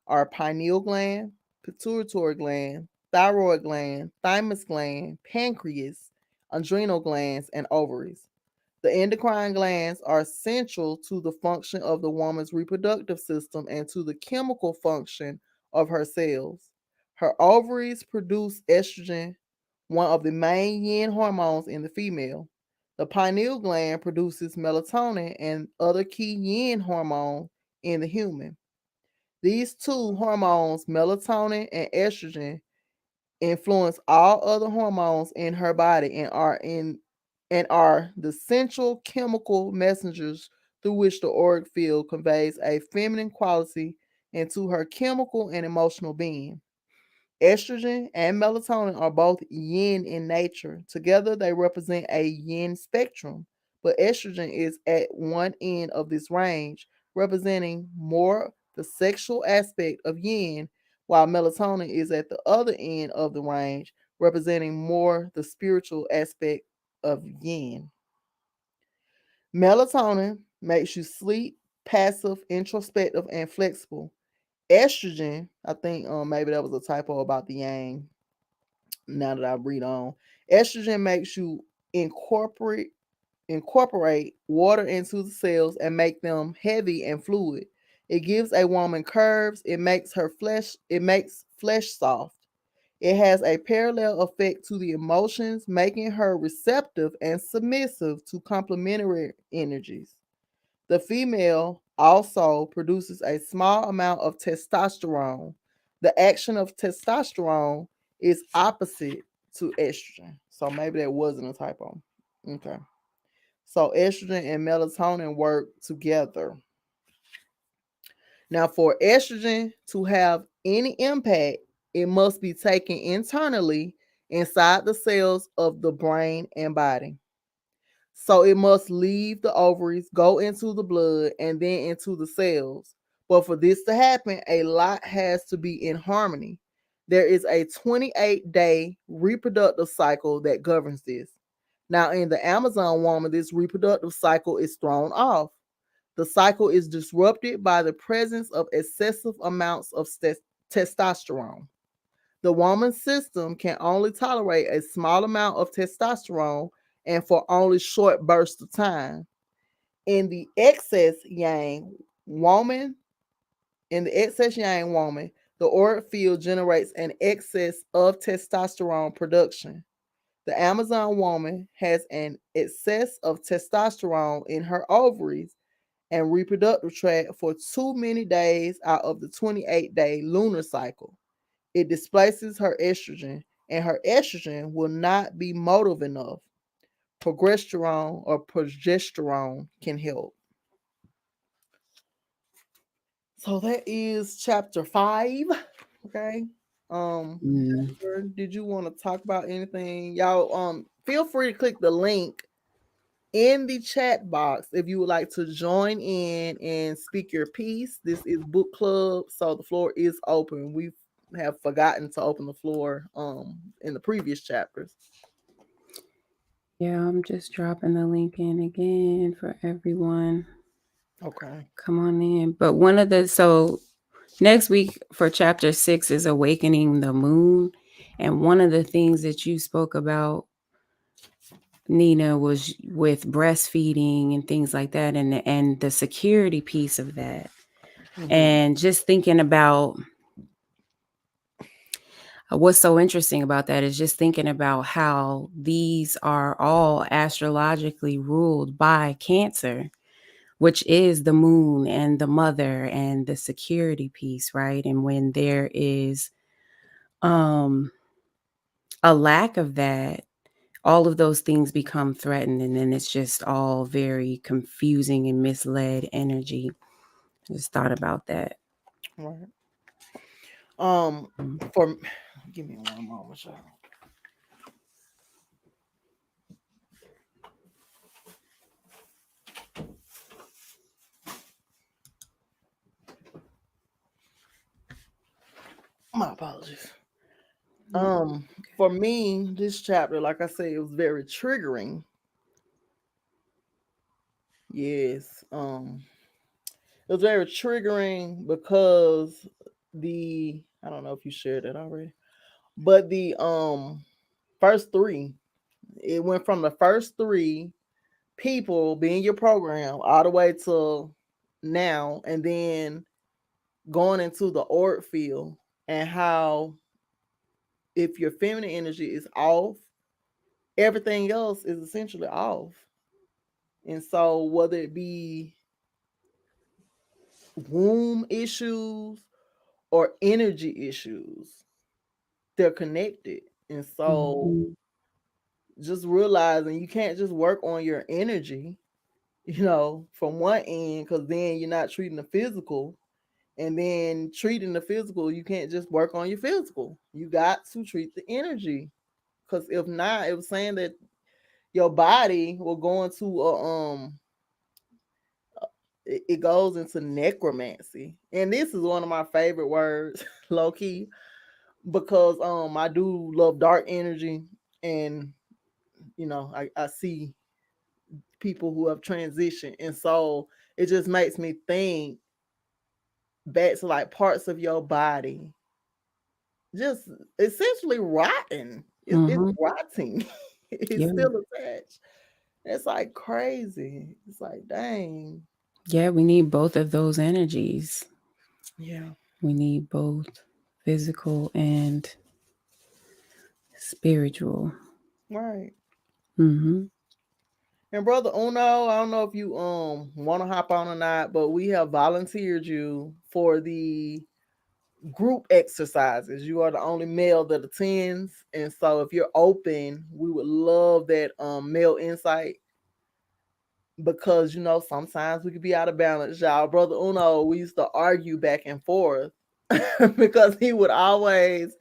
are pineal gland, pituitary gland, thyroid gland, thymus gland, pancreas, adrenal glands, and ovaries. The endocrine glands are central to the function of the woman's reproductive system and to the chemical function of her cells. Her ovaries produce estrogen, one of the main yin hormones in the female. The pineal gland produces melatonin and other key yin hormone in the human. These two hormones, melatonin and estrogen, influence all other hormones in her body and are the central chemical messengers through which the auric field conveys a feminine quality into her chemical and emotional being. Estrogen and melatonin are both yin in nature. Together, they represent a yin spectrum, but estrogen is at one end of this range, representing more the sexual aspect of yin, while melatonin is at the other end of the range, representing more the spiritual aspect of yin. Melatonin makes you sleep, passive, introspective, and flexible. Estrogen, I think maybe that was a typo about the yang. Now that I read on, estrogen makes you incorporate incorporate water into the cells and make them heavy and fluid. It gives a woman curves. It makes flesh soft. It has a parallel effect to the emotions, making her receptive and submissive to complementary energies. The female also produces a small amount of testosterone. The action of testosterone is opposite to estrogen. So maybe that wasn't a typo. Okay. So estrogen and melatonin work together. Now, for estrogen to have any impact, it must be taken internally inside the cells of the brain and body. So it must leave the ovaries, go into the blood, and then into the cells. But for this to happen, a lot has to be in harmony. There is a 28-day reproductive cycle that governs this. Now, in the Amazon woman, this reproductive cycle is thrown off. The cycle is disrupted by the presence of excessive amounts of testosterone. The woman's system can only tolerate a small amount of testosterone and for only short bursts of time. In the excess yang woman, in the excess yang woman, the auric field generates an excess of testosterone production. The Amazon woman has an excess of testosterone in her ovaries and reproductive tract for too many days out of the 28-day lunar cycle. It displaces her estrogen, and her estrogen will not be motive enough. Progesterone can help. So that is chapter 5. Okay. Mm. Jennifer, did you want to talk about anything? Y'all feel free to click the link in the chat box if you would like to join in and speak your piece. This is book club, so the floor is open. We have forgotten to open the floor in the previous chapters. Yeah, I'm just dropping the link in again for everyone. Okay. Come on in. But so next week for chapter 6 is Awakening the Moon. And one of the things that you spoke about, Nina, was with breastfeeding and things like that, and the security piece of that. Mm-hmm. And just thinking about what's so interesting about that is just thinking about how these are all astrologically ruled by Cancer, which is the moon and the mother and the security piece, right? And when there is um a lack of that, all of those things become threatened, and then it's just all very confusing and misled energy. I just thought about that. Right. Um, Mm. for give me one moment, y'all. My apologies. Um, for me, this chapter, like I said, it was very triggering. Yes. It was very triggering because I don't know if you shared it already, but the first three, it went from the first three people being your program all the way to now, and then going into the auric field, and how if your feminine energy is off, everything else is essentially off. And so whether it be womb issues or energy issues, they're connected. And so Mhm. just realizing you can't just work on your energy, from one end, because then you're not treating the physical. And then treating the physical, you can't just work on your physical. You got to treat the energy. Because if not, it was saying that your body will go into it goes into necromancy. And this is one of my favorite words, low key, because I do love dark energy, and I see people who have transitioned, and so it just makes me think back to like parts of your body just essentially rotten. It's Mm-hmm. rotting. It's Yeah. still attached. It's like crazy. It's like, dang. Yeah, we need both of those energies. Yeah. We need both physical and spiritual. Right. Mm-hmm. And brother Uno, I don't know if you want to hop on or not, but we have volunteered you for the group exercises. You are the only male that attends, and so if you're open, we would love that male insight, because sometimes we could be out of balance, y'all. Brother Uno, we used to argue back and forth because he would always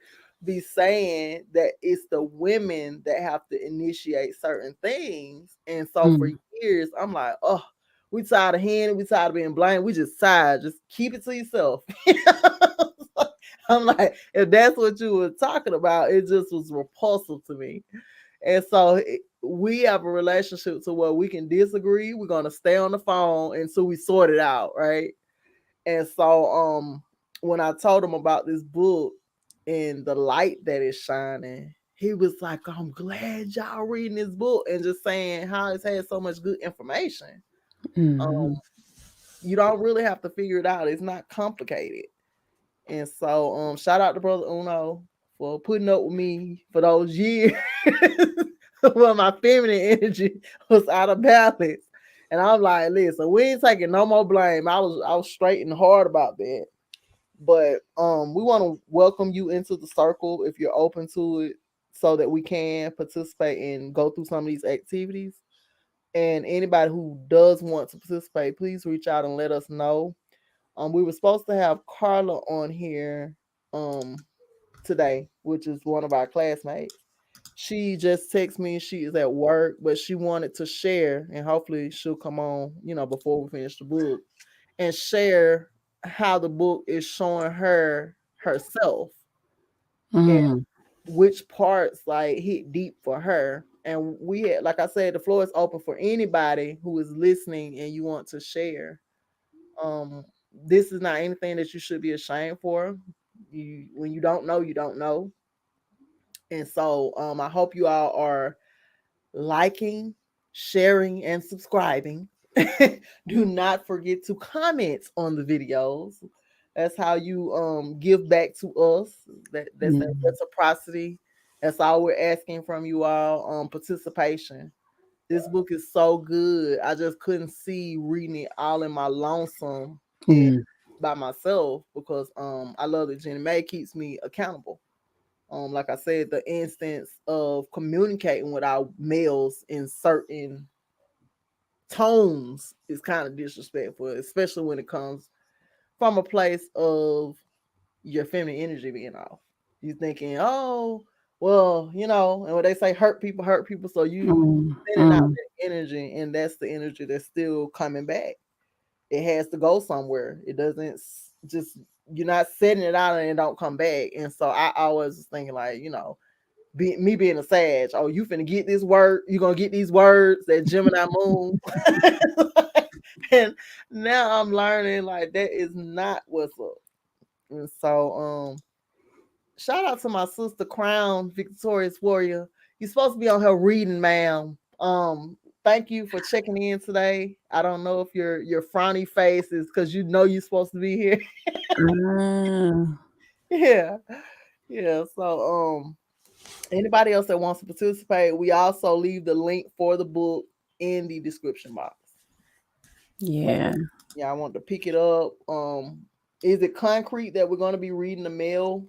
be saying that it's the women that have to initiate certain things. And so for Mm. years, I'm like, oh, we tired of hearing it, we tired of being blamed, we just tired. Just keep it to yourself. I'm like, if that's what you were talking about, it just was repulsive to me. And so we have a relationship to where we can disagree. We're gonna stay on the phone until we sort it out, right? And so when I told him about this book and the light that is shining, he was like, I'm glad y'all reading this book, and just saying how it's had so much good information. Um, Mm-hmm. you don't really have to figure it out. It's not complicated. And so shout out to Brother Uno for putting up with me for those years when my feminine energy was out of balance. And I'm like, listen, we ain't taking no more blame. I was straight and hard about that. But we want to welcome you into the circle if you're open to it, so that we can participate and go through some of these activities. And anybody who does want to participate, please reach out and let us know. We were supposed to have Carla on here um today, which is one of our classmates. She just texted me she is at work, but she wanted to share, and hopefully she'll come on, before we finish the book, and share how the book is showing her herself, and Mm. which parts like hit deep for her. And we had, like I said, the floor is open for anybody who is listening and you want to share. Um, this is not anything that you should be ashamed for. When you don't know, you don't know. And so I hope you all are liking, sharing, and subscribing. Do not forget to comment on the videos. That's how you give back to us. That's that Mm. reciprocity. That's all we're asking from you all. Participation. This book is so good. I just couldn't see reading it all in my lonesome and Mm. by myself, because I love that Jenny Mae keeps me accountable. Like I said, the instance of communicating with our males in certain tones is kind of disrespectful, especially when it comes from a place of your feminine energy being off. You thinking, oh, well, and when they say hurt people, so you Mm. sending out Mm. that energy, and that's the energy that's still coming back. It has to go somewhere. It doesn't just, you're not setting it out and it don't come back. And so I always was thinking like, me being a Sag, oh, you finna get this word, you gonna get these words that Gemini moon. And now I'm learning like that is not what's up. And so shout out to my sister Crown Victorious Warrior. You're supposed to be on her reading, ma'am. Thank you for checking in today. I don't know if your frowny face is because you're supposed to be here. Ah. Yeah. Yeah. So anybody else that wants to participate, we also leave the link for the book in the description box. But Yeah. yeah, I want to pick it up. Is it concrete that we're going to be reading the male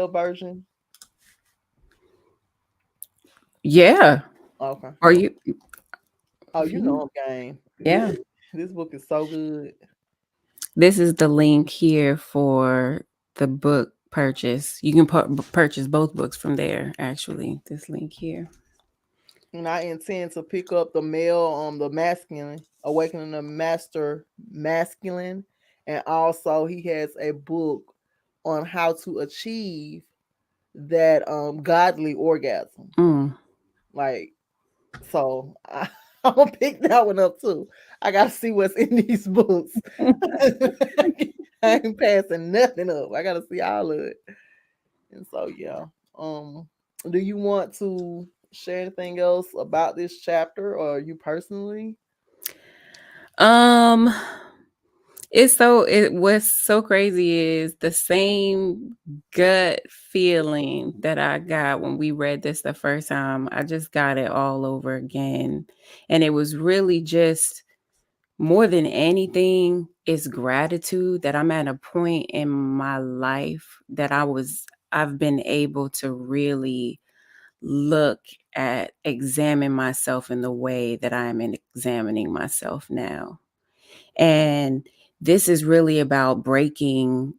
version? Yeah. Okay. Are you? Oh, If you. game. Yeah. This book is so good. This is the link here for the book purchase. You can purchase both books from there. Actually, this link here. And I intend to pick up the masculine, awakening the master masculine, and also he has a book on how to achieve that godly orgasm. Mm. Like, so I'm gonna pick that one up too. I gotta see what's in these books. I ain't passing nothing up. I gotta see all of it. And so yeah. Um, do you want to share anything else about this chapter or you personally? Um, it what's so crazy is the same gut feeling that I got when we read this the first time. I just got it all over again. And it was really just more than anything, it's gratitude that I'm at a point in my life that I've been able to really look at examine myself in the way that I am examining myself now. And this is really about breaking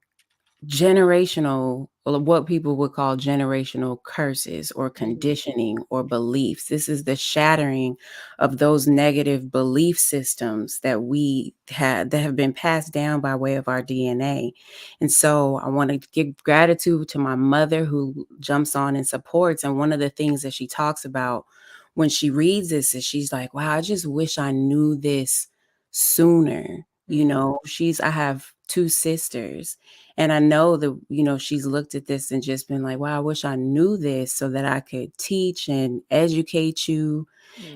generational, or what people would call generational curses or Mm-hmm. conditioning or beliefs. This is the shattering of those negative belief systems that we had that have been passed down by way of our DNA. And so I want to give gratitude to my mother who jumps on and supports. And one of the things that she talks about when she reads this is she's like, wow, I just wish I knew this sooner. You Mm-hmm. know, I have two sisters, and I know that, she's looked at this and just been like, wow, I wish I knew this so that I could teach and educate you.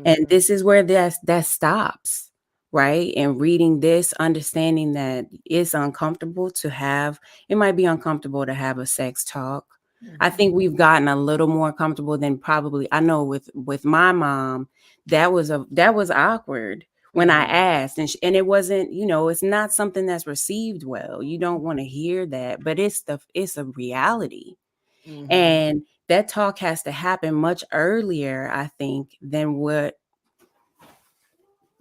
And Mm-hmm. this is where that stops, right? And reading this, understanding that it's uncomfortable to have, it might be uncomfortable to have a sex talk. I Mm-hmm. think we've gotten a little more comfortable than probably, I know with my mom, that was awkward when I Mm-hmm. asked, and it wasn't, it's not something that's received well. You don't want to hear that, but it's a reality. Mm-hmm. And that talk has to happen much earlier, I think, than what,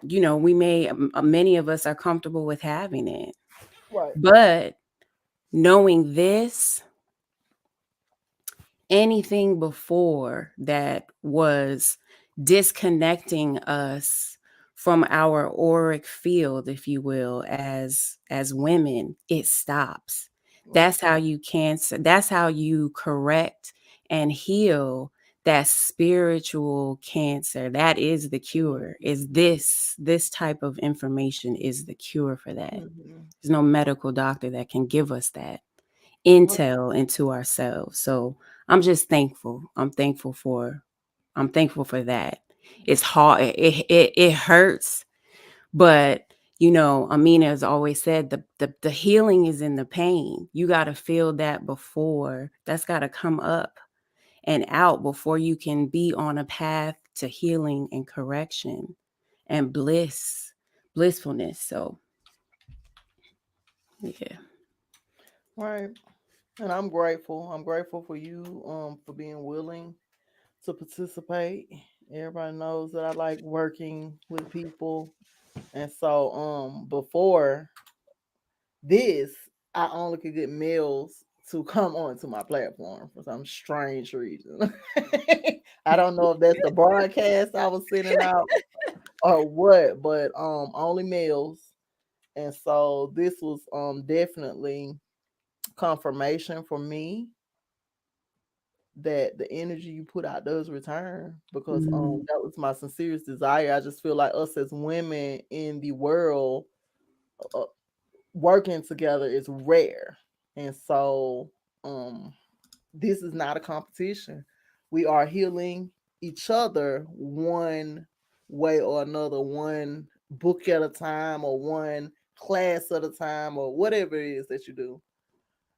many of us are comfortable with having it. Right. But knowing this, anything before that was disconnecting us from our auric field, if you will, as women, it stops. Right. That's how you correct and heal that spiritual cancer. That is the cure. Is this type of information is the cure for that. Mm-hmm. There's no medical doctor that can give us that Right. intel into ourselves. So I'm just thankful. I'm thankful for that. It's hard. It hurts, but Amina has always said the healing is in the pain. You got to feel that before. That's got to come up and out before you can be on a path to healing and correction and blissfulness. So yeah. Right. And I'm grateful. I'm grateful for you for being willing to participate. Everybody knows that I like working with people. And so before this, I only could get males to come onto my platform for some strange reason. I don't know if that's the broadcast I was sending out or what, but only males. And so this was definitely confirmation for me that the energy you put out does return, because Mm, that was my sincerest desire. I just feel like us as women in the world uh, working together is rare. And so um this is not a competition. We are healing each other one way or another, one book at a time or one class at a time or whatever it is that you do.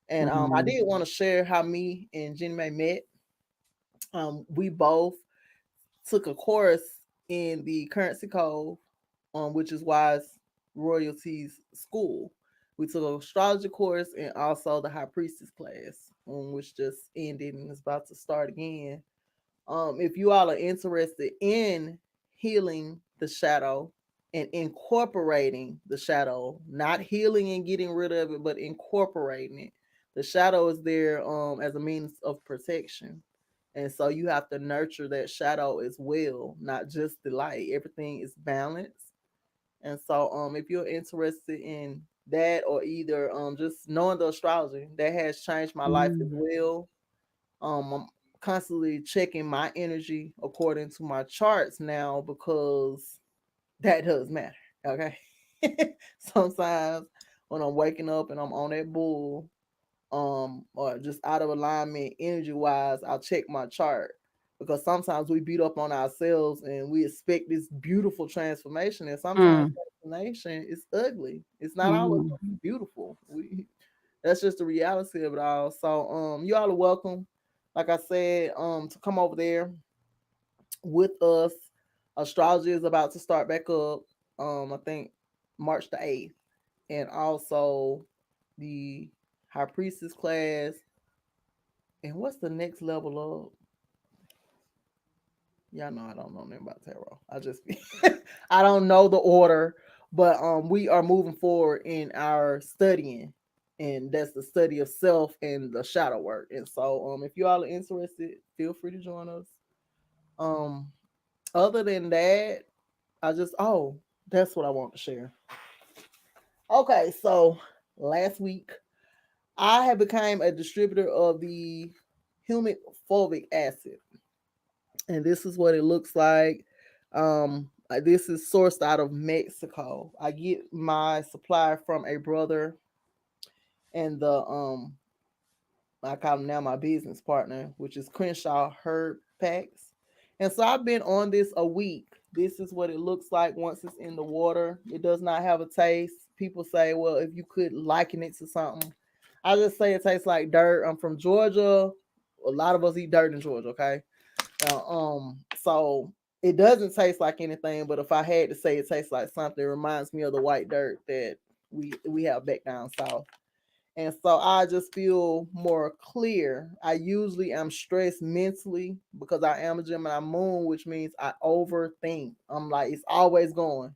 And I mm, did want to share how me and Jenny Mae met. We both took a course in the currency code, which is Wise Royalties School. We took an astrology course and also the High Priestess class, which just ended and is about to start again. If you all are interested in healing the shadow and incorporating the shadow, not healing and getting rid of it, but incorporating it, the shadow is there as a means of protection. And so you have to nurture that shadow as well, not just the light. Everything is balanced. And so if you're interested in that, or either just knowing the astrology, that has changed my life as mm, well. I'm constantly checking my energy according to my charts now, because that does matter. Okay. Sometimes when I'm waking up and I'm on that bull, or just out of alignment energy wise, I'll check my chart because sometimes we beat up on ourselves and we expect this beautiful transformation, and sometimes Mm. transformation is ugly. It's not always Mm. gonna be beautiful. That's just the reality of it all. So you all are welcome, like I said, to come over there with us. Astrology is about to start back up. I think March the 8th. And also the High Priestess class. And what's the next level up? Y'all know I don't know nothing about tarot. I just I don't know the order, but we are moving forward in our studying, and that's the study of self and the shadow work. And so if you all are interested, feel free to join us. Um other than that, I just that's what I want to share. Okay, so last week I have become a distributor of the humic fulvic acid, and this is what it looks like. This is sourced out of Mexico. I get my supply from a brother and the I call him now my business partner, which is Crenshaw Herb Packs. And so I've been on this a week. This is what it looks like once it's in the water. It does not have a taste. People say, well, if you could liken it to something, I just say it tastes like dirt. I'm from Georgia. A lot of us eat dirt in Georgia, okay? So it doesn't taste like anything, but if I had to say it tastes like something, it reminds me of the white dirt that we have back down south. And so I just feel more clear. I usually am stressed mentally because I am a Gemini moon, which means I overthink. I'm like, it's always going.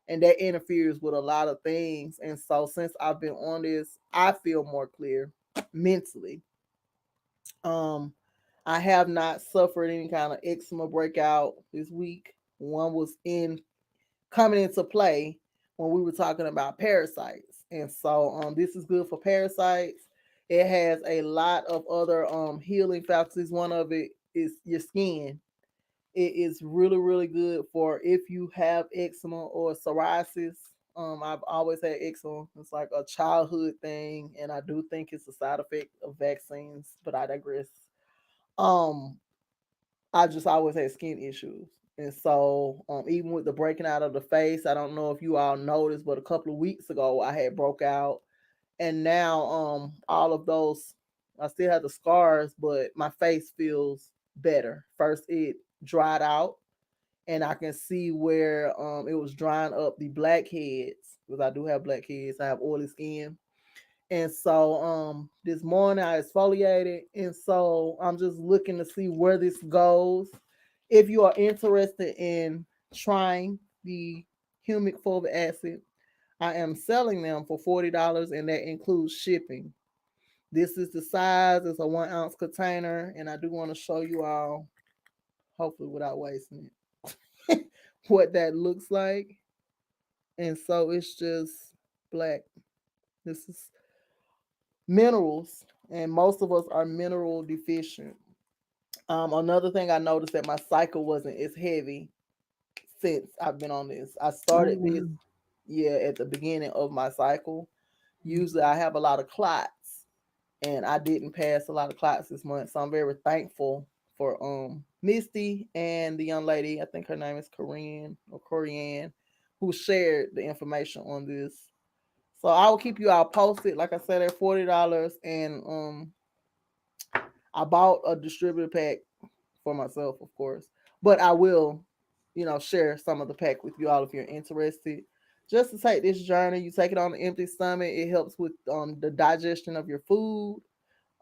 And that interferes with a lot of things. And so since I've been on this, I feel more clear mentally. Um, I have not suffered any kind of eczema breakout this week. One was in coming into play when we were talking about parasites. And so this is good for parasites. It has a lot of other healing faculties. One of it is your skin. It is really, really good for if you have eczema or psoriasis. I've always had eczema. It's like a childhood thing, and I do think it's a side effect of vaccines, but I digress. Um, I just always had skin issues. And so, even with the breaking out of the face, I don't know if you all noticed, but a couple of weeks ago I had broke out, and now all of those, I still have the scars, but my face feels better. First, it dried out, and I can see where it was drying up the blackheads because I do have blackheads. I have oily skin, and so this morning I exfoliated, and so I'm just looking to see where this goes. If you are interested in trying the humic fulvic acid, I am selling them for $40, and that includes shipping. This is the size, it's a 1 ounce container, and I do want to show you all, hopefully without wasting it, what that looks like. And so it's just black. This is minerals, and most of us are mineral deficient. Another thing I noticed that my cycle wasn't as heavy since I've been on this. I Oh, started this, wow. yeah, at the beginning of my cycle. Usually I have a lot of clots, and I didn't pass a lot of clots this month, so I'm very thankful for Misty and the young lady, I think her name is Korean or Korean, who shared the information on this. So I will keep you all posted. Like I said, at $40, and I bought a distributor pack for myself, of course, but I will, share some of the pack with you all if you're interested. Just to take this journey, you take it on an empty stomach. It helps with the digestion of your food.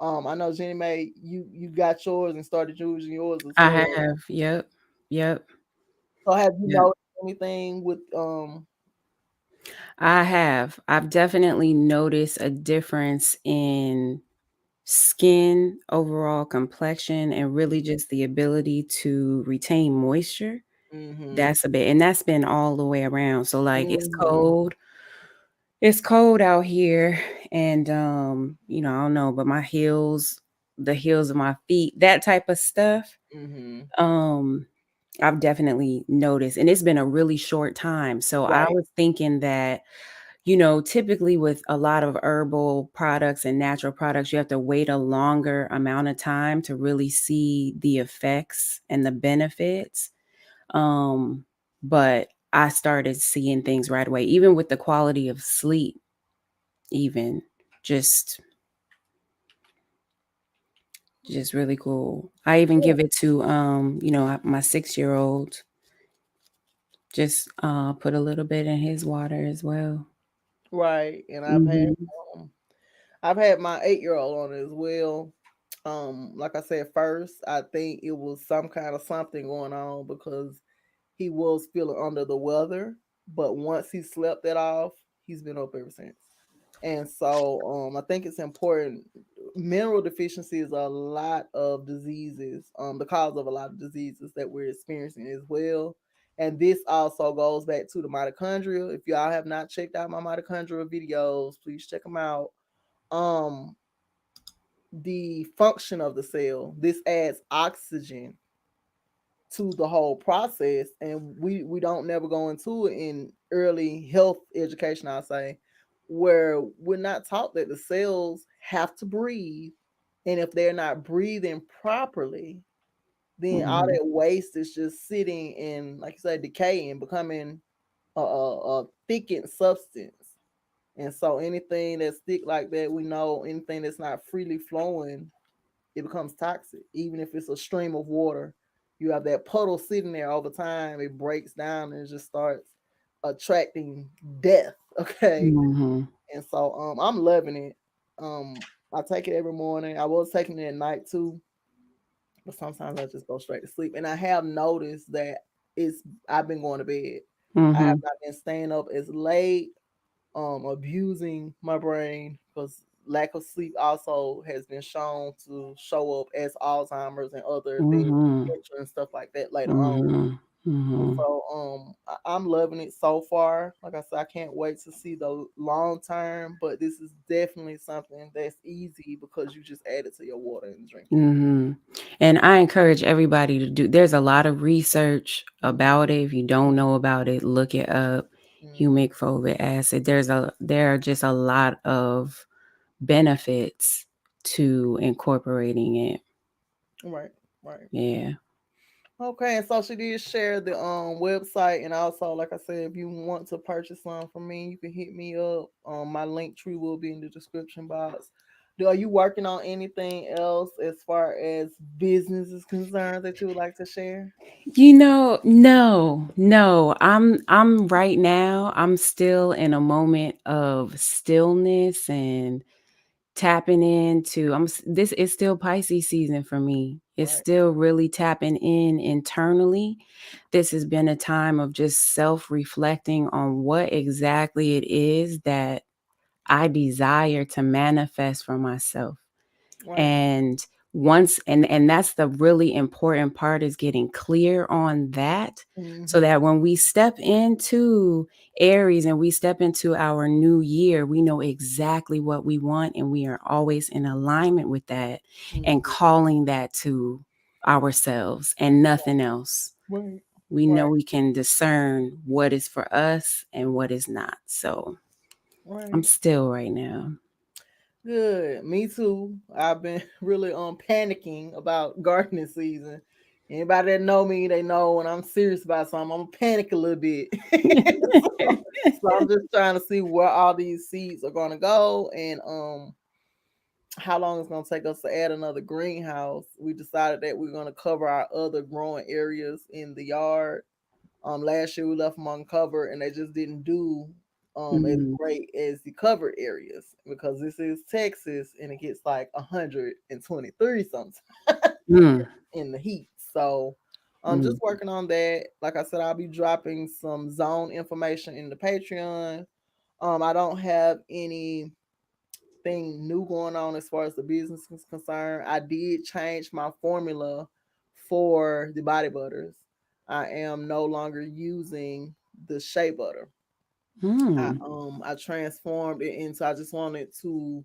I know Jenny May, you got yours and started using yours as I well. have. Yep. Yep. So have you Yep. noticed anything with I have. I've definitely noticed a difference in skin, overall complexion, and really just the ability to retain moisture. mhm That's a bit, and that's been all the way around. So like it's mhm cold. It's cold out here, and I don't know, but my heels, the heels of my feet, that type of stuff, mhm um, I've definitely noticed, and it's been a really short time. So I right was thinking that typically with a lot of herbal products and natural products, you have to wait a longer amount of time to really see the effects and the benefits. Um, but I started seeing things right away, even with the quality of sleep, even just just really cool. I even give it to my 6-year old. Just put a little bit in his water as well. Right. And Hmm. um I've had my 8-year-old on it as well. Like I said first, I think it was some kind of something going on because he was feeling under the weather, but once he slept it off, he's been up ever since. And so I think it's important. Mineral deficiency is a lot of diseases, the cause of a lot of diseases that we're experiencing as well. And this also goes back to the mitochondria. If y'all have not checked out my mitochondria videos, please check them out. Um, the function of the cell. This adds oxygen to the whole process, and we don't never go into it in early health education, I'll say, where we're not taught that the cells have to breathe, and if they're not breathing properly, then all Hmm. that waste is just sitting in, like you said, decaying, becoming a thickened substance. And so anything that's thick like that, we know anything that's not freely flowing, it becomes toxic. Even if it's a stream of water, you have that puddle sitting there over time, it breaks down and it just starts attracting death. Okay. Hmm. And so I'm loving it. I take it every morning. I was taking it at night too, but sometimes I just go straight to sleep. And I have noticed that it's I've been going to bed. I have Hmm. not been staying up as late, abusing my brain, because lack of sleep also has been shown to show up as Alzheimer's and other things, Hmm. dementia and stuff like that later on. Hmm. And Hmm. so I'm loving it so far. Like I said, I can't wait to see the long term, but this is definitely something that's easy because you just add it to your water and drink it. Hmm. And I encourage everybody to do. There's a lot of research about it. If you don't know about it, look it up. Mm-hmm. Humic fulvic acid. There are just a lot of benefits to incorporating it. Right, right. Yeah. Okay, and so she did share the website, and also, like I said, if you want to purchase some from me, you can hit me up. My link tree will be in the description box. Are you working on anything else as far as business is concerned that you would like to share? No, no. I'm right now, I'm still in a moment of stillness and tapping into this is still Pisces season for me. It's Right, still really tapping in internally. This has been a time of just self-reflecting on what exactly it is that I desire to manifest for myself. right. And once and that's the really important part, is getting clear on that, so Mm-hmm. that when we step into Aries and we step into our new year, we know exactly what we want and we are always in alignment with that and Mm-hmm. calling that to ourselves and nothing else. Right, We right, know we can discern what is for us and what is not. So I'm right. still right now. Good. Me too. I've been really panicking about gardening season. Anybody that know me, they know when I'm serious about something, I'm gonna panic a little bit. So I'm just trying to see where all these seeds are gonna go, and how long it's gonna take us to add another greenhouse. We decided that we're gonna cover our other growing areas in the yard. Last year we left them uncovered, and they just didn't do as Mm, great as the covered areas, because this is Texas and it gets like 123 sometimes mm, in the heat. So I'm just mm, working on that. Like I said, I'll be dropping some zone information in the Patreon. I don't have anything new going on as far as the business is concerned. I did change my formula for the body butters. I am no longer using the shea butter. mm. I transformed it into, I just wanted to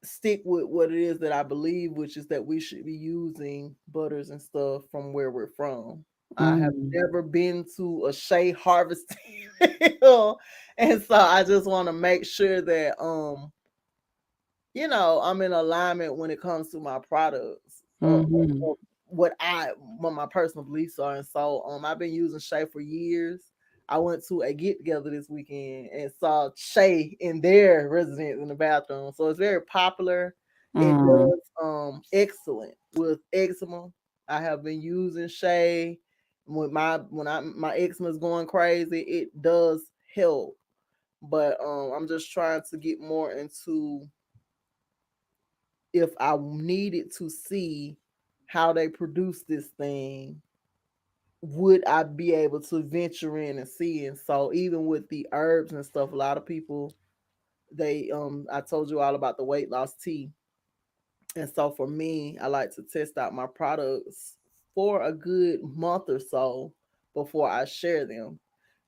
stick with what it is that I believe, which is that we should be using butters and stuff from where we're from. I have Mm. never been to a shea harvesting field, and so I just want to make sure that I'm in alignment when it comes to my products. Mhm. Or what my personal beliefs are. And so I've been using Shay for years. I went to a get together this weekend and saw Shay in their residence in the bathroom. So it's very popular. It Mm. does excellent with eczema. I have been using Shay when my eczema is going crazy. It does help. But I'm just trying to get more into if I needed to see how they produce this thing, would I be able to venture in and see? And so even with the herbs and stuff, a lot of people I told you all about the weight loss tea. And so for me, I like to test out my products for a good month or so before I share them.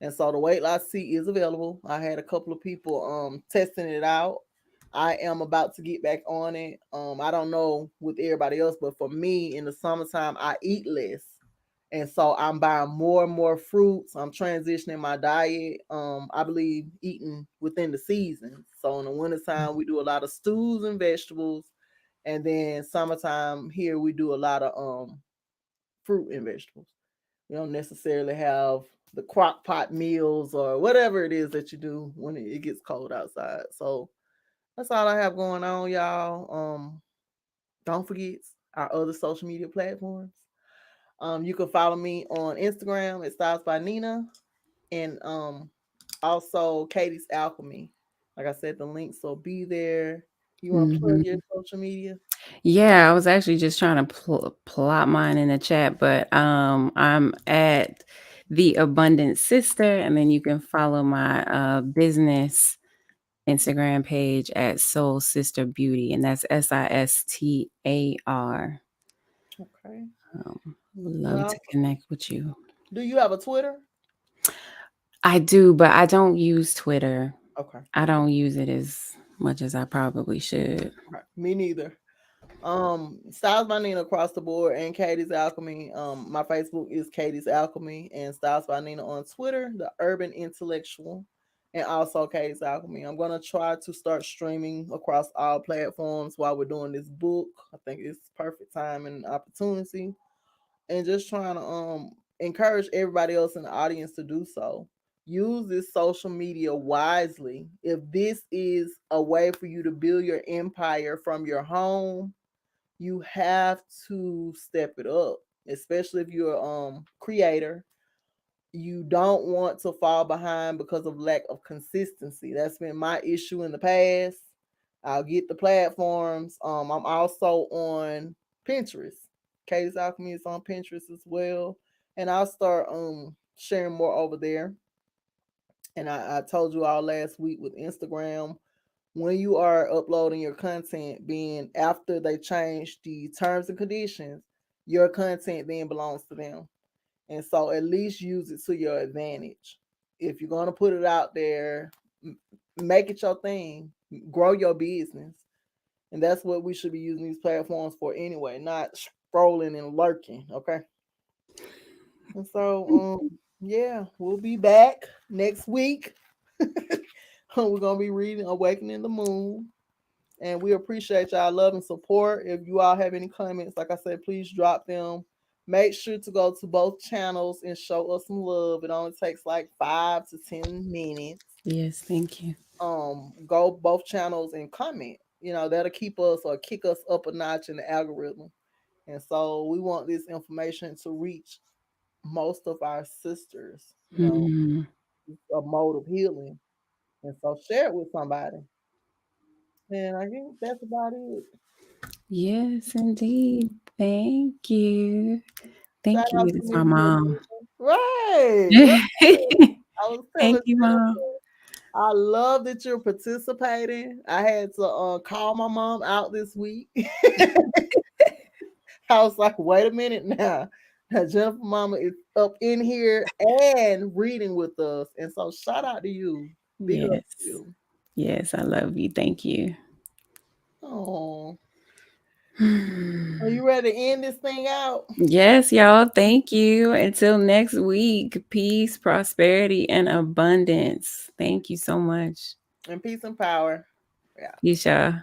And so the weight loss tea is available. I had a couple of people testing it out. I am about to get back on it. I don't know with everybody else, but for me in the summertime, I eat less. And so I'm buying more and more fruits. I'm transitioning my diet. I believe eating within the seasons. So in the wintertime, we do a lot of stews and vegetables, and then summertime here we do a lot of fruit and vegetables. We don't necessarily have the crock pot meals or whatever it is that you do when it gets cold outside. So that's all I have going on, y'all. Don't forget our other social media platforms. You can follow me on Instagram at Styles by Nina, and also Katie's Alchemy. Like I said, the links will be there. You want to plug your Mhm. social media? Yeah, I was actually just trying to plot mine in the chat, but I'm at the Abundant Sister, and then you can follow my business Instagram page at Soul Sister Beauty, and that's SISTAR. Okay. Would And love to also, connect with you. do you have a Twitter? I do, but I don't use Twitter. Okay. I don't use it as much as I probably should. Right. Me neither. Styles by Nina across the board and Katie's Alchemy. My Facebook is Katie's Alchemy and Styles by Nina on Twitter, the Urban Intellectual, and also Katie's Alchemy. I'm gonna try to start streaming across all platforms while we're doing this book. I think it's perfect time and opportunity, and just trying to encourage everybody else in the audience to do so. Use this social media wisely. If this is a way for you to build your empire from your home, you have to step it up, especially if you're creator. You don't want to fall behind because of lack of consistency. That's been my issue in the past. I'll get the platforms. I'm also on Pinterest. Katie's Alchemy is on Pinterest as well. And I'll start sharing more over there. And I told you all last week with Instagram, when you are uploading your content, being after they change the terms and conditions, your content then belongs to them. And so at least use it to your advantage. If you're going to put it out there, make it your thing, grow your business. And that's what we should be using these platforms for anyway, not scrolling and lurking. Okay. And so, yeah, we'll be back next week. We're going to be reading Awakening the Moon. And we appreciate y'all love and support. If you all have any comments, like I said, please drop them. Make sure to go to both channels and show us some love. It only takes like 5 to 10 minutes. Yes, thank you. Go both channels and comment. That'll keep us or kick us up a notch in the algorithm. And so we want this information to reach most of our sisters. Mhm. It's a mode of healing. And so share it with somebody. And I think that's about it. Yes, indeed. Thank you. Shout Thank out you. to That's Miss my mom. Janine. Right, right. I was Thank telling you, mom. Jennifer, I love that you're participating. I had to call my mom out this week. I was like, wait a minute now. Jennifer Mama is up in here and reading with us. And so shout out to you. Big up to Yes. you. Yes, I love you. Thank you. Oh. Are you ready to end this thing out? Yes, y'all. Thank you. Until next week, peace, prosperity, and abundance. Thank you so much. And peace and power. Yeah. Peace, y'all.